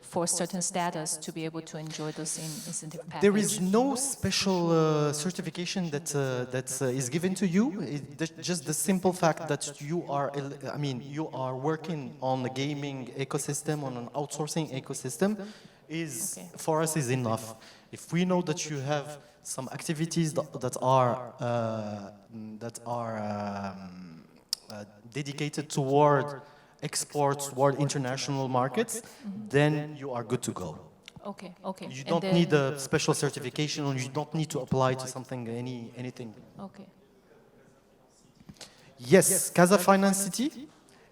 for certain status to be able to enjoy those incentive packages? There is no special certification that is given to you. It's just the simple fact that you are working on the gaming ecosystem, on an outsourcing ecosystem, for us is enough. If we know that you have some activities that are dedicated toward exports, toward international markets, then you are good to go. Okay. You don't need a special certification, or you don't need to apply to something, anything. Okay. Yes, Casa Finance City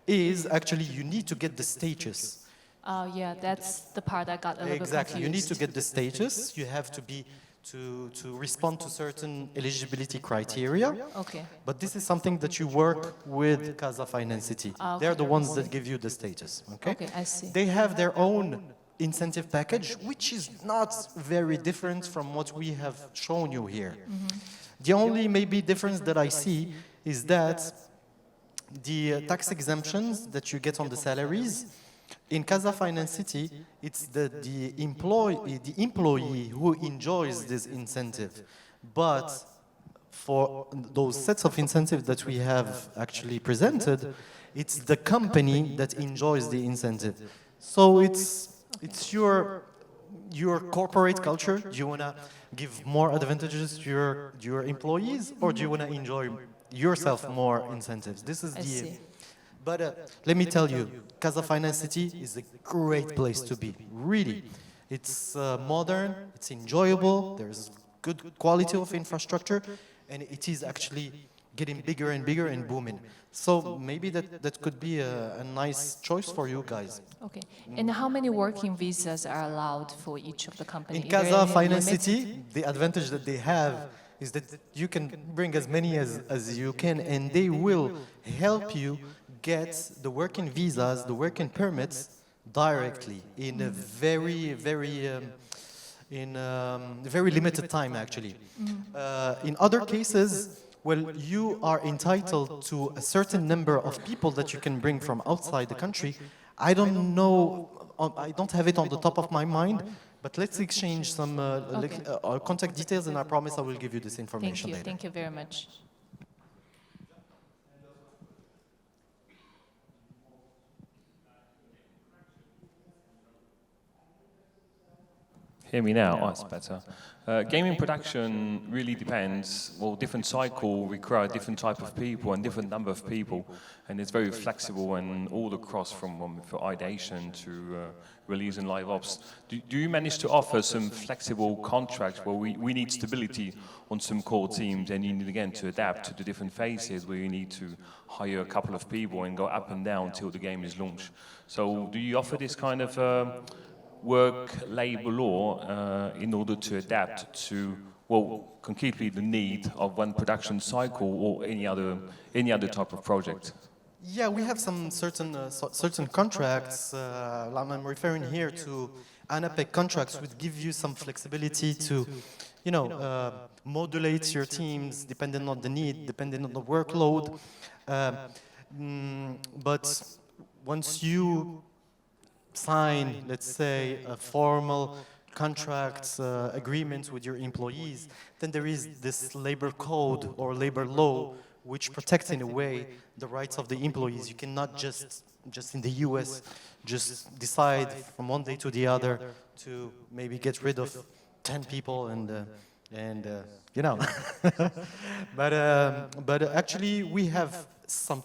is actually, you need to get the status. Yeah, that's the part I got a little bit confused. Exactly, you need to get the status. You have to be to respond to certain eligibility criteria. Okay. But this is something that you work with Casa Finance City. Okay. They're the ones that give you the status, okay? Okay, I see. They have their own incentive package, which is not very different from what we have shown you here. The only maybe difference that I see is that the tax exemptions that you get on the salaries, in Casa Finance City, it's the employee who enjoys this incentive. But for those sets of incentives that we have actually presented, it's the company that enjoys the incentive. So it's your corporate culture. Do you want to give more advantages to your employees, or do you want to enjoy yourself more incentives? This is I see. But let me tell you, Casa Finance City is a great place to be, really. It's modern, it's enjoyable, there's good quality of infrastructure, and it is actually getting bigger and bigger and booming. So maybe that could be a nice choice for you guys. Okay. And how many working visas are allowed for each of the companies? In Casa Finance City, the advantage that they have is that you can bring as many as you can, and they will help you get the working visas, the working permits directly in a very limited time, actually. In other cases, well, you are entitled to a certain number of people that you can bring from outside the country. I don't know, I don't have it on the top of my mind, but let's exchange some contact details, and I promise I will give you this information later. Thank you very much. Hear me now? Oh, it's better. Gaming production really depends. Well, different cycle require different type of people and different number of people, and it's very flexible and all across from for ideation to release and live ops. Do you manage to offer some flexible contracts where we need stability on some core teams, and you need again to adapt to the different phases where you need to hire a couple of people and go up and down till the game is launched? So do you offer this kind of work labor law in order to adapt to, well, concretely the need of one production cycle or any other type of project? Yeah, we have some certain contracts. I'm referring here to ANAPEC contracts, which give you some flexibility to, you know, modulate your teams depending on the need, depending on the workload. But once you sign, let's say, a formal contract agreement with your employees, then there is this labor code or labor law which protects in a way the rights of the employees. You cannot just in the US just decide from one day to the other to maybe get rid of 10 people and you know. but actually we have some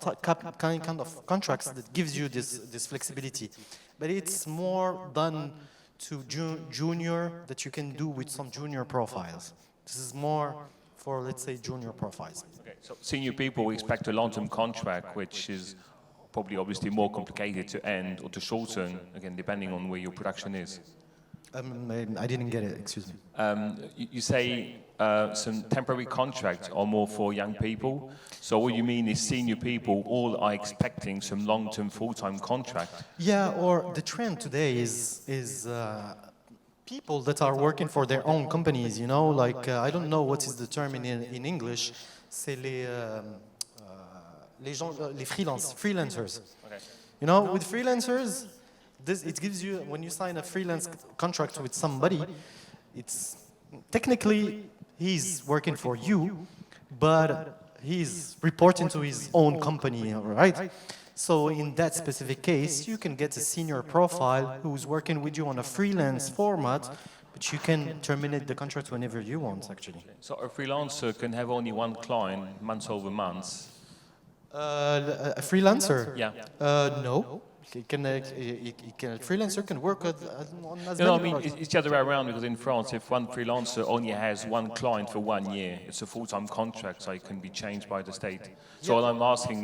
kind of contracts that gives you this flexibility. But it's more done to junior that you can do with some junior profiles. This is more for, let's say, junior profiles. Okay, so senior people expect a long-term contract, which is probably obviously more complicated to end or to shorten, again, depending on where your production is. I didn't get it, excuse me. You say some temporary contracts are more for young people. So what you mean is senior people all are expecting some long-term full-time contract? Yeah, or the trend today is people that are working for their own companies, you know, like, I don't know what is the term in English, c'est les freelancers. Okay. You know, with freelancers, it gives you, when you sign a freelance contract with somebody, it's technically he's working for you, but he's reporting to his own company, all right? So in that specific case, you can get a senior profile who's working with you on a freelance format, but you can terminate the contract whenever you want, actually. So a freelancer can have only one client months over months? A freelancer? Yeah. No. A freelancer can work on as many No, I mean, projects. it's the other way around, because in France, if one freelancer only has one client for 1 year, it's a full-time contract, so it can be changed by the state. So what I'm asking,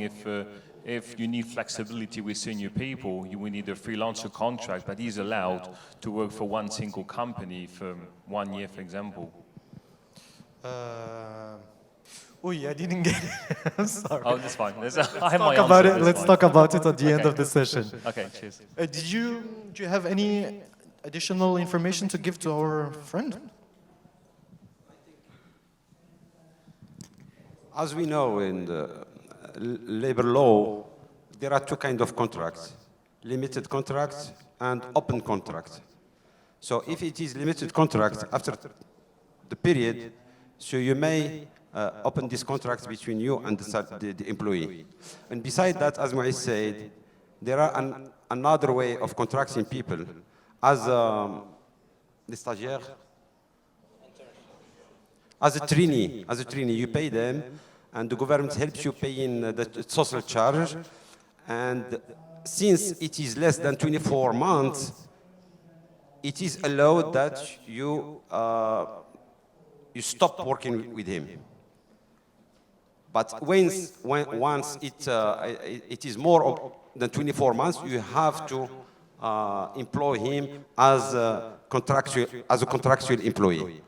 if you need flexibility with senior people, you will need a freelancer contract, but he's allowed to work for one single company for 1 year, for example. I didn't get it. I'm sorry. Oh, that's fine. I have my Talk about answer, it. that's Let's fine. talk about it at the end Okay. of the session. Okay, cheers. Do you have any additional information to give to our friend? As we know in the labor law, there are two kinds of contracts, limited contracts and open contracts. So if it is limited contract, after the period, so you may open this contract between you and the employee. And beside that, as I said, there are another way of contracting people. As the stagiaire, as a trainee, you pay them, and the government helps you paying the social charge. And since it is less than 24 months, it is allowed that you stop working with him. But once it is more than 24 months, you have to employ him as a contractual employee.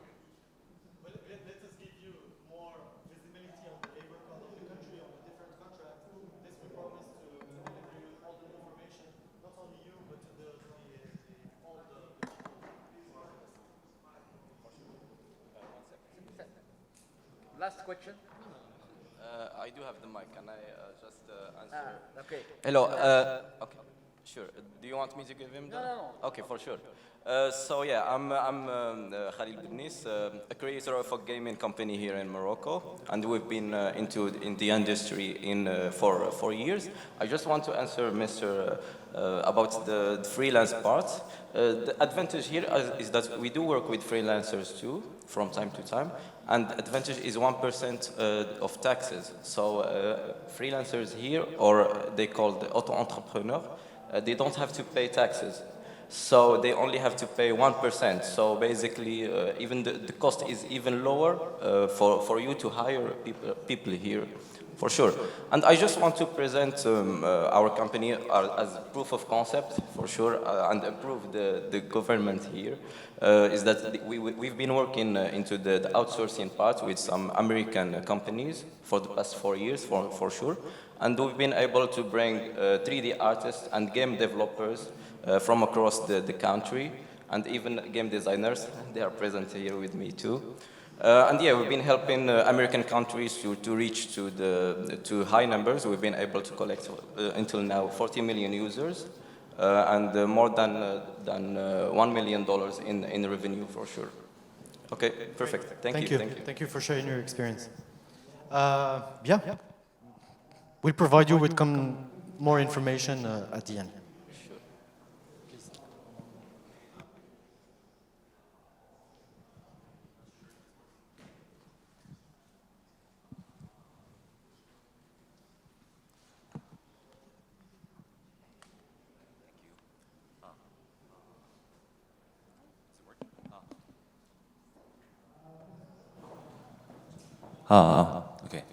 Last question. I do have the mic. Can I just answer? Okay. Hello. Okay. Sure. Do you want me to give him the? No. Okay, for sure. So yeah, I'm Khalil Bidnis, a creator of a gaming company here in Morocco, and we've been in the industry for 4 years. I just want to answer Mr. About the freelance part. The advantage here is that we do work with freelancers too, from time to time, and advantage is 1% of taxes. So freelancers here, or they call the auto-entrepreneur, they don't have to pay taxes. So they only have to pay 1%. So basically, even the cost is even lower for you to hire people here, for sure. And I just want to present our company as proof of concept, for sure, and approve the government here. Is that we've been working into the outsourcing part with some American companies for the past 4 years, for sure. And we've been able to bring 3D artists and game developers from across the country, and even game designers. They are present here with me too. And yeah, we've been helping American countries to reach to high numbers. We've been able to collect until now 40 million users and more than $1 million in revenue, for sure. Okay, perfect. Thank you. Thank you for sharing your experience. Yeah, we'll provide you with more information at the end. Okay.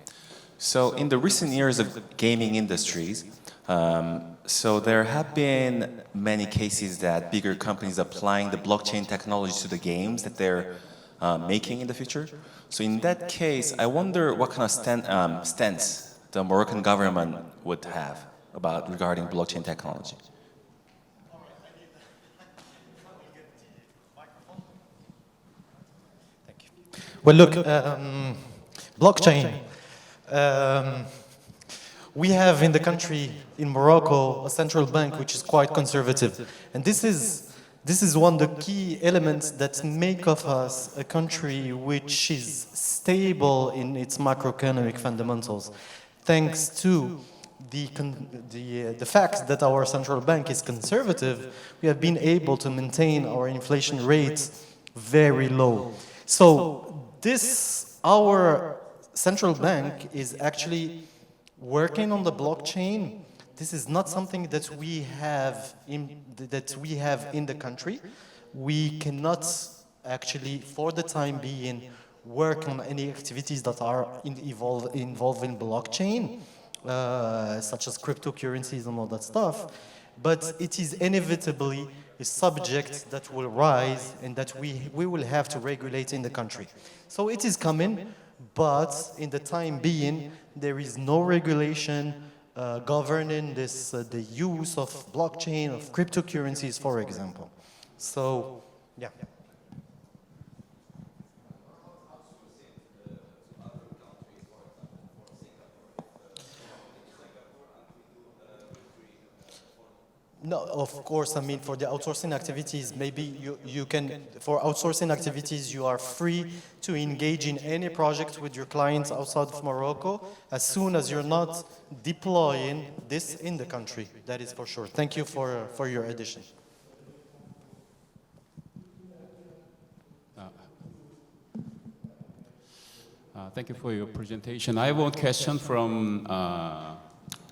So in the recent years of gaming industries, so there have been many cases that bigger companies applying the blockchain technology to the games that they're making in the future. So in that case, I wonder what kind of stance the Moroccan government would have regarding blockchain technology. Well, look, blockchain. We have in the country, in Morocco, a central bank which is quite conservative. And this is one of the key elements that make of us a country which is stable in its macroeconomic fundamentals. Thanks to the fact that our central bank is conservative, we have been able to maintain our inflation rates very low. So our central bank is actually working on the blockchain. This is not something that we have in the country. We cannot actually, for the time being, work on any activities that are involving blockchain. such as cryptocurrencies and all that stuff. But it is inevitably a subject that will rise and that we will have to regulate in the country. So it is coming, but in the time being, there is no regulation governing this, the use of blockchain, of cryptocurrencies, for example. So, yeah. No, of course, I mean, for the outsourcing activities, maybe you can, for outsourcing activities, you are free to engage in any project with your clients outside of Morocco, as soon as you're not deploying this in the country. That is for sure. Thank you for your addition. Thank you for your presentation. I have one question from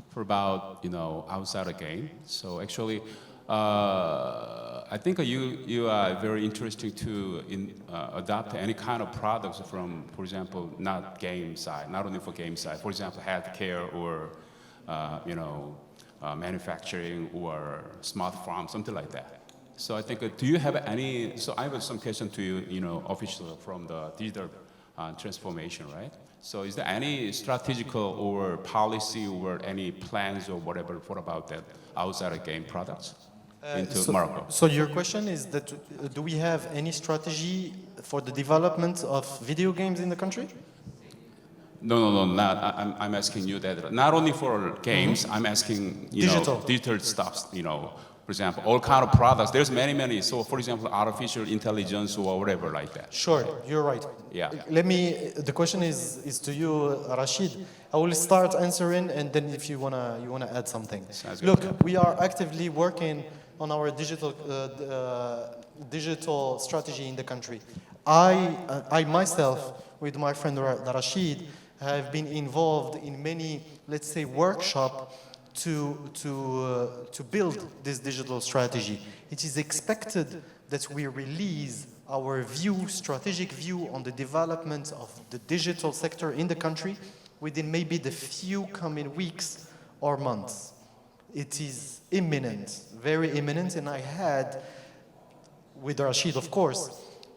for about, outside the game. So actually, I think you are very interesting to adopt any kind of products from, for example, not game side, not only for game side, for example, healthcare or, manufacturing or smart farm, something like that. So I think, do you have any, so I have some question to you, official from the digital transformation, right? So is there any strategical or policy or any plans or whatever for about that outside of game products into Morocco? So your question is that, do we have any strategy for the development of video games in the country? No, not. I'm asking you that. Not only for games, I'm asking, digital stuff, for example, all kind of products. There's many. So, for example, artificial intelligence or whatever like that. Sure, you're right. Yeah. The question is to you, Rashid. I will start answering, and then if you wanna add something. Look, we are actively working on our digital strategy in the country. I myself, with my friend Rashid, have been involved in many, let's say, workshops to build this digital strategy. It is expected that we release our strategic view on the development of the digital sector in the country within maybe the few coming weeks or months. It is imminent, very imminent, and I had, with Rashid, of course,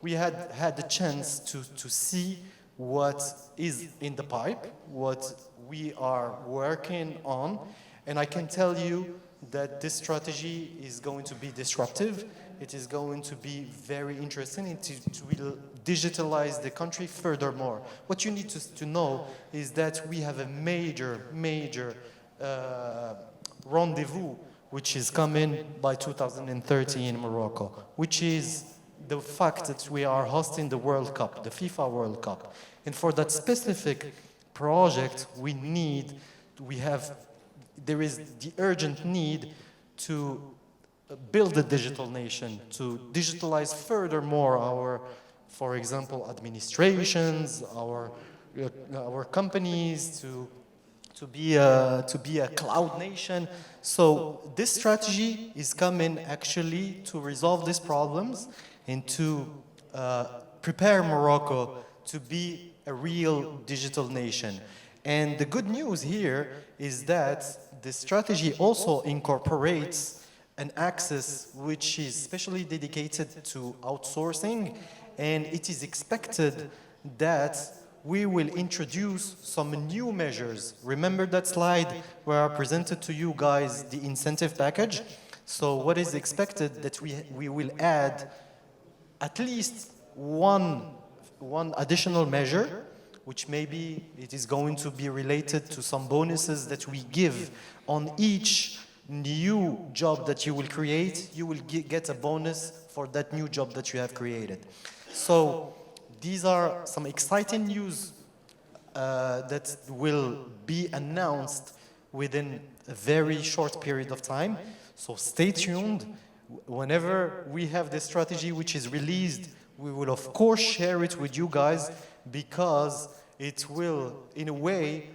we had the chance to see what is in the pipe, what we are working on. And I can tell you that this strategy is going to be disruptive. It is going to be very interesting. It will digitalize the country furthermore. What you need to know is that we have a major rendezvous, which is coming by 2030 in Morocco, which is the fact that we are hosting the World Cup, the FIFA World Cup. And for that specific project, there is the urgent need to build a digital nation, to digitalize furthermore our, for example, administrations, our companies, to be a cloud nation. So this strategy is coming actually to resolve these problems and to prepare Morocco to be a real digital nation. And the good news here is that the strategy also incorporates an axis which is specially dedicated to outsourcing, and it is expected that we will introduce some new measures. Remember that slide where I presented to you guys the incentive package? So what is expected that we will add at least one additional measure, which maybe it is going to be related to some bonuses that we give on each new job that you will create. You will get a bonus for that new job that you have created. So these are some exciting news that will be announced within a very short period of time. So stay tuned. Whenever we have this strategy which is released, we will of course share it with you guys, because it will, in a way,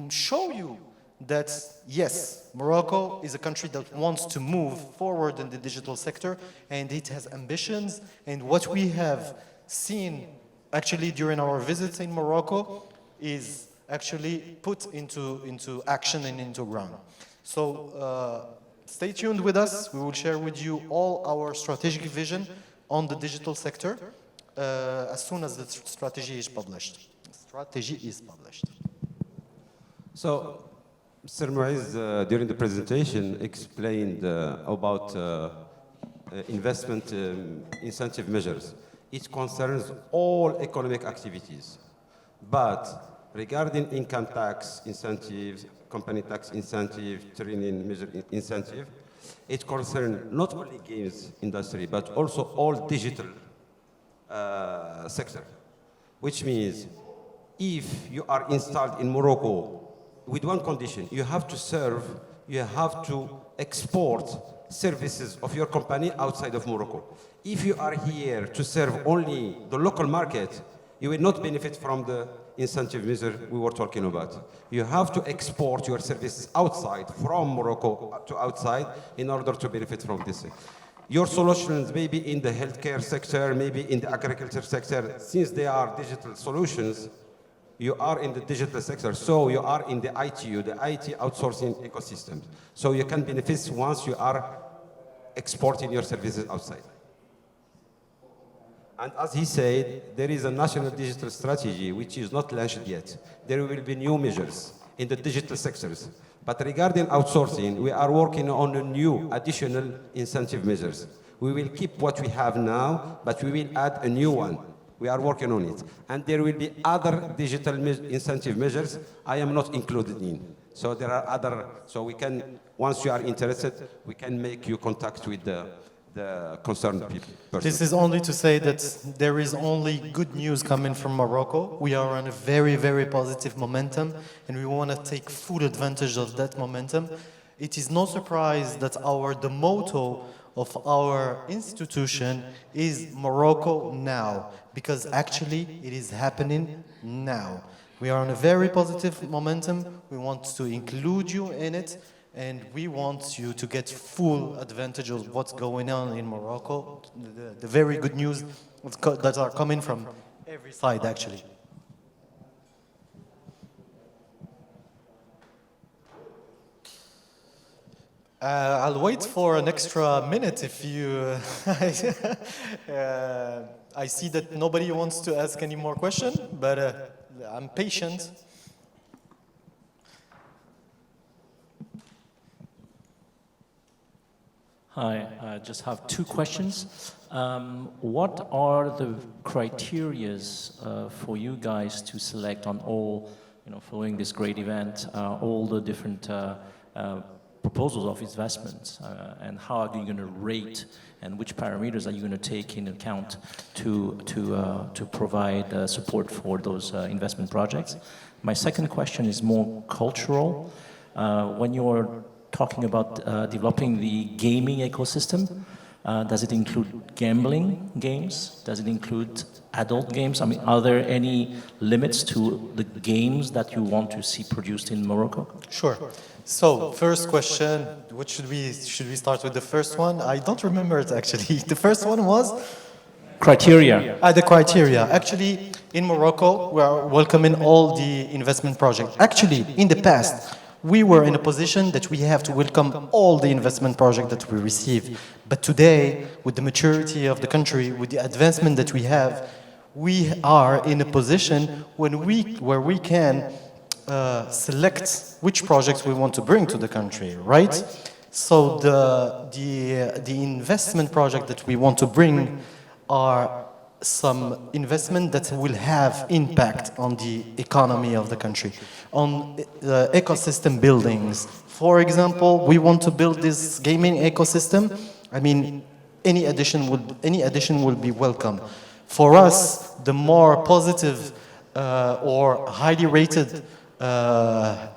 show you that, yes, Morocco is a country that wants to move forward in the digital sector, and it has ambitions. And what we have seen, actually, during our visits in Morocco is actually put into action and into ground. So stay tuned with us. We will share with you all our strategic vision on the digital sector as soon as the strategy is published. So, Mr. Muiz, during the presentation, explained about investment incentive measures. It concerns all economic activities. But regarding income tax incentives, company tax incentive, training measure incentive, it concerns not only games industry, but also all digital sector. Which means, if you are installed in Morocco with one condition, you have to export services of your company outside of Morocco. If you are here to serve only the local market, you will not benefit from the incentive measure we were talking about. You have to export your services outside, from Morocco to outside, in order to benefit from this. Your solutions may be in the healthcare sector, maybe in the agriculture sector. Since they are digital solutions, you are in the digital sector, so you are in the ITU, the IT outsourcing ecosystem. So you can benefit once you are exporting your services outside. And as he said, there is a national digital strategy which is not launched yet. There will be new measures in the digital sectors. But regarding outsourcing, we are working on a new additional incentive measures. We will keep what we have now, but we will add a new one. We are working on it. And there will be other digital incentive measures I am not included in. So there are other, so we can, once you are interested, we can make you contact with the concerned people. This is only to say that there is only good news coming from Morocco. We are on a very, very positive momentum, and we want to take full advantage of that momentum. It is no surprise that the motto of our institution is Morocco now, because actually it is happening now. We are on a very positive momentum. We want to include you in it, and we want you to get full advantage of what's going on in Morocco, the very good news that are coming from every side, actually. I'll wait for an extra minute if you... I see that nobody wants to ask any more questions, but I'm patient. Hi, I just have two questions. What are the criteria for you guys to select on all, following this great event, all the different proposals of investments, and how are you going to rate, and which parameters are you going to take in account to provide support for those investment projects? My second question is more cultural. When you're talking about developing the gaming ecosystem, does it include gambling games? Does it include adult games? I mean, are there any limits to the games that you want to see produced in Morocco? Sure. So, first question, what should we start with the first one? I don't remember it actually. The first one was? Criteria. The criteria. Actually, in Morocco, we are welcoming all the investment projects. Actually, in the past, we were in a position that we have to welcome all the investment projects that we receive. But today, with the maturity of the country, with the advancement that we have, we are in a position where we can select which projects we want to bring to the country, right? So the investment project that we want to bring are some investment that will have impact on the economy of the country, on the ecosystem buildings. For example, we want to build this gaming ecosystem. I mean, any addition will be welcome. For us, the more positive or highly rated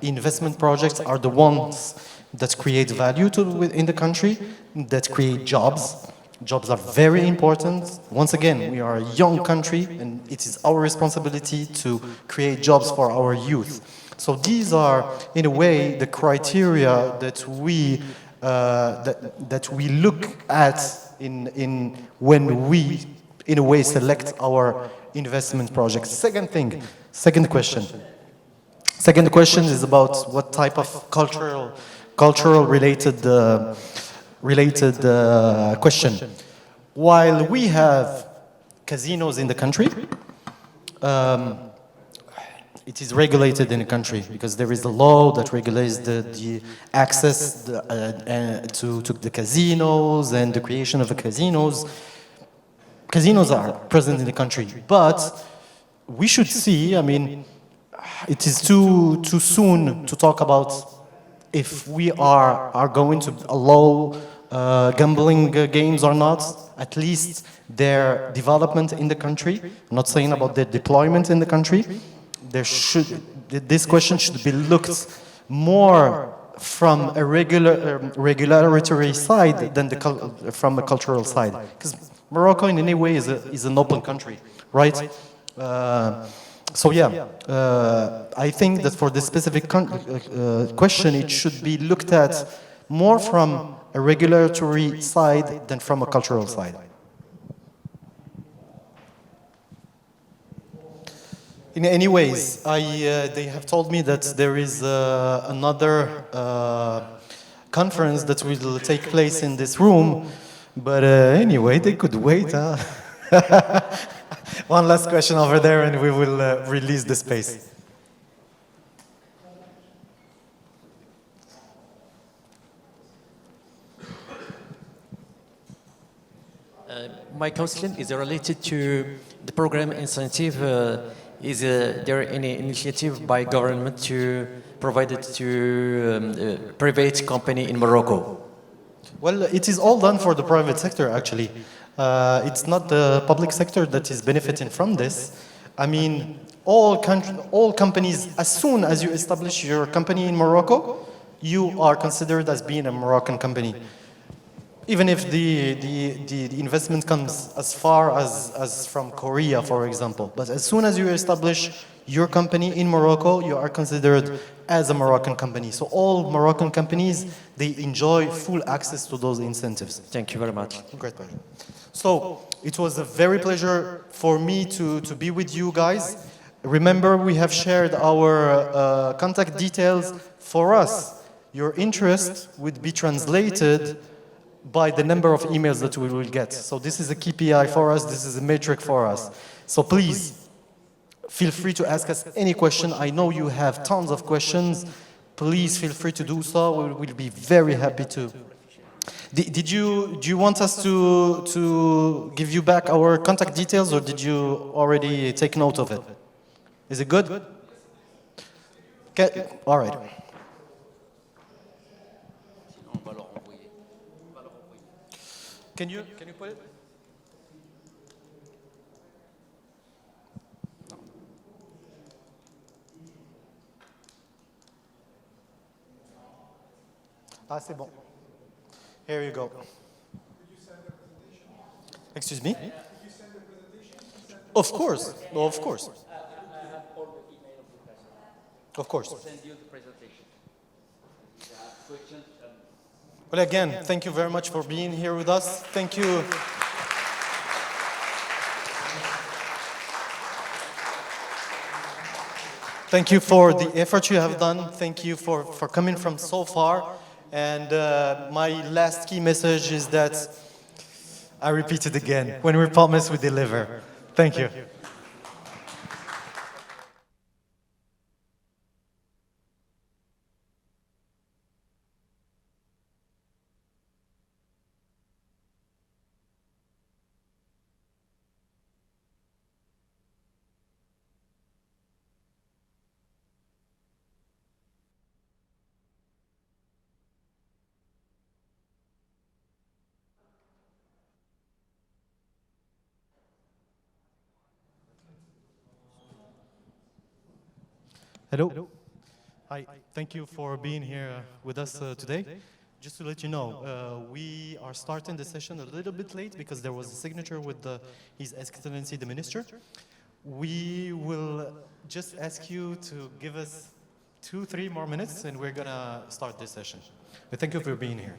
investment projects are the ones that create value in the country, that create jobs. Jobs are very important. Once again, we are a young country, and it is our responsibility to create jobs for our youth. So these are, in a way, the criteria that we look at when we, in a way, select our investment projects. Second question. Second question is about what type of cultural related question. While we have casinos in the country, it is regulated in the country because there is a law that regulates the access to the casinos and the creation of the casinos. Casinos are present in the country, but we should see, I mean, it is too soon to talk about if we are going to allow gambling games or not, at least their development in the country. I'm not saying about their deployment in the country. This question should be looked more from a regulatory side than from a cultural side. Because Morocco in any way is an open country, right? So yeah, I think that for this specific question, it should be looked at more from a regulatory side than from a cultural side. In any ways, they have told me that there is another conference that will take place in this room, but anyway, they could wait. Huh? One last question over there and we will release the space. My question is related to the program incentive. Is there any initiative by government to provide it to private company in Morocco? Well, it is all done for the private sector, actually. It's not the public sector that is benefiting from this. I mean, all companies, as soon as you establish your company in Morocco, you are considered as being a Moroccan company. Even if the investment comes as far as from Korea, for example. But as soon as you establish your company in Morocco, you are considered as a Moroccan company. So all Moroccan companies, they enjoy full access to those incentives. Thank you very much. Great pleasure. So it was a very pleasure for me to be with you guys. Remember, we have shared our contact details. For us, your interest would be translated by the number of emails that we will get. So this is a KPI for us, this is a metric for us. So please, feel free to ask us any question. I know you have tons of questions. Please feel free to do so. We will be very happy to. Do you want us to give you back our contact details, or did you already take note of it? Is it good? Okay. All right. Can you put it? Ah, c'est bon. Here you go. Excuse me? Of course. No, of course. Of course. Well, again, thank you very much for being here with us. Thank you. Thank you for the effort you have done. Thank you for coming from so far. And my last key message is that, I repeat it again, when we promise, we deliver. Thank you. Hello. Hi. Thank you for being here with us today. Just to let you know, we are starting the session a little bit late because there was a signature with His Excellency the Minister. We will just ask you to give us 2-3 more minutes and we're going to start this session. But thank you for being here.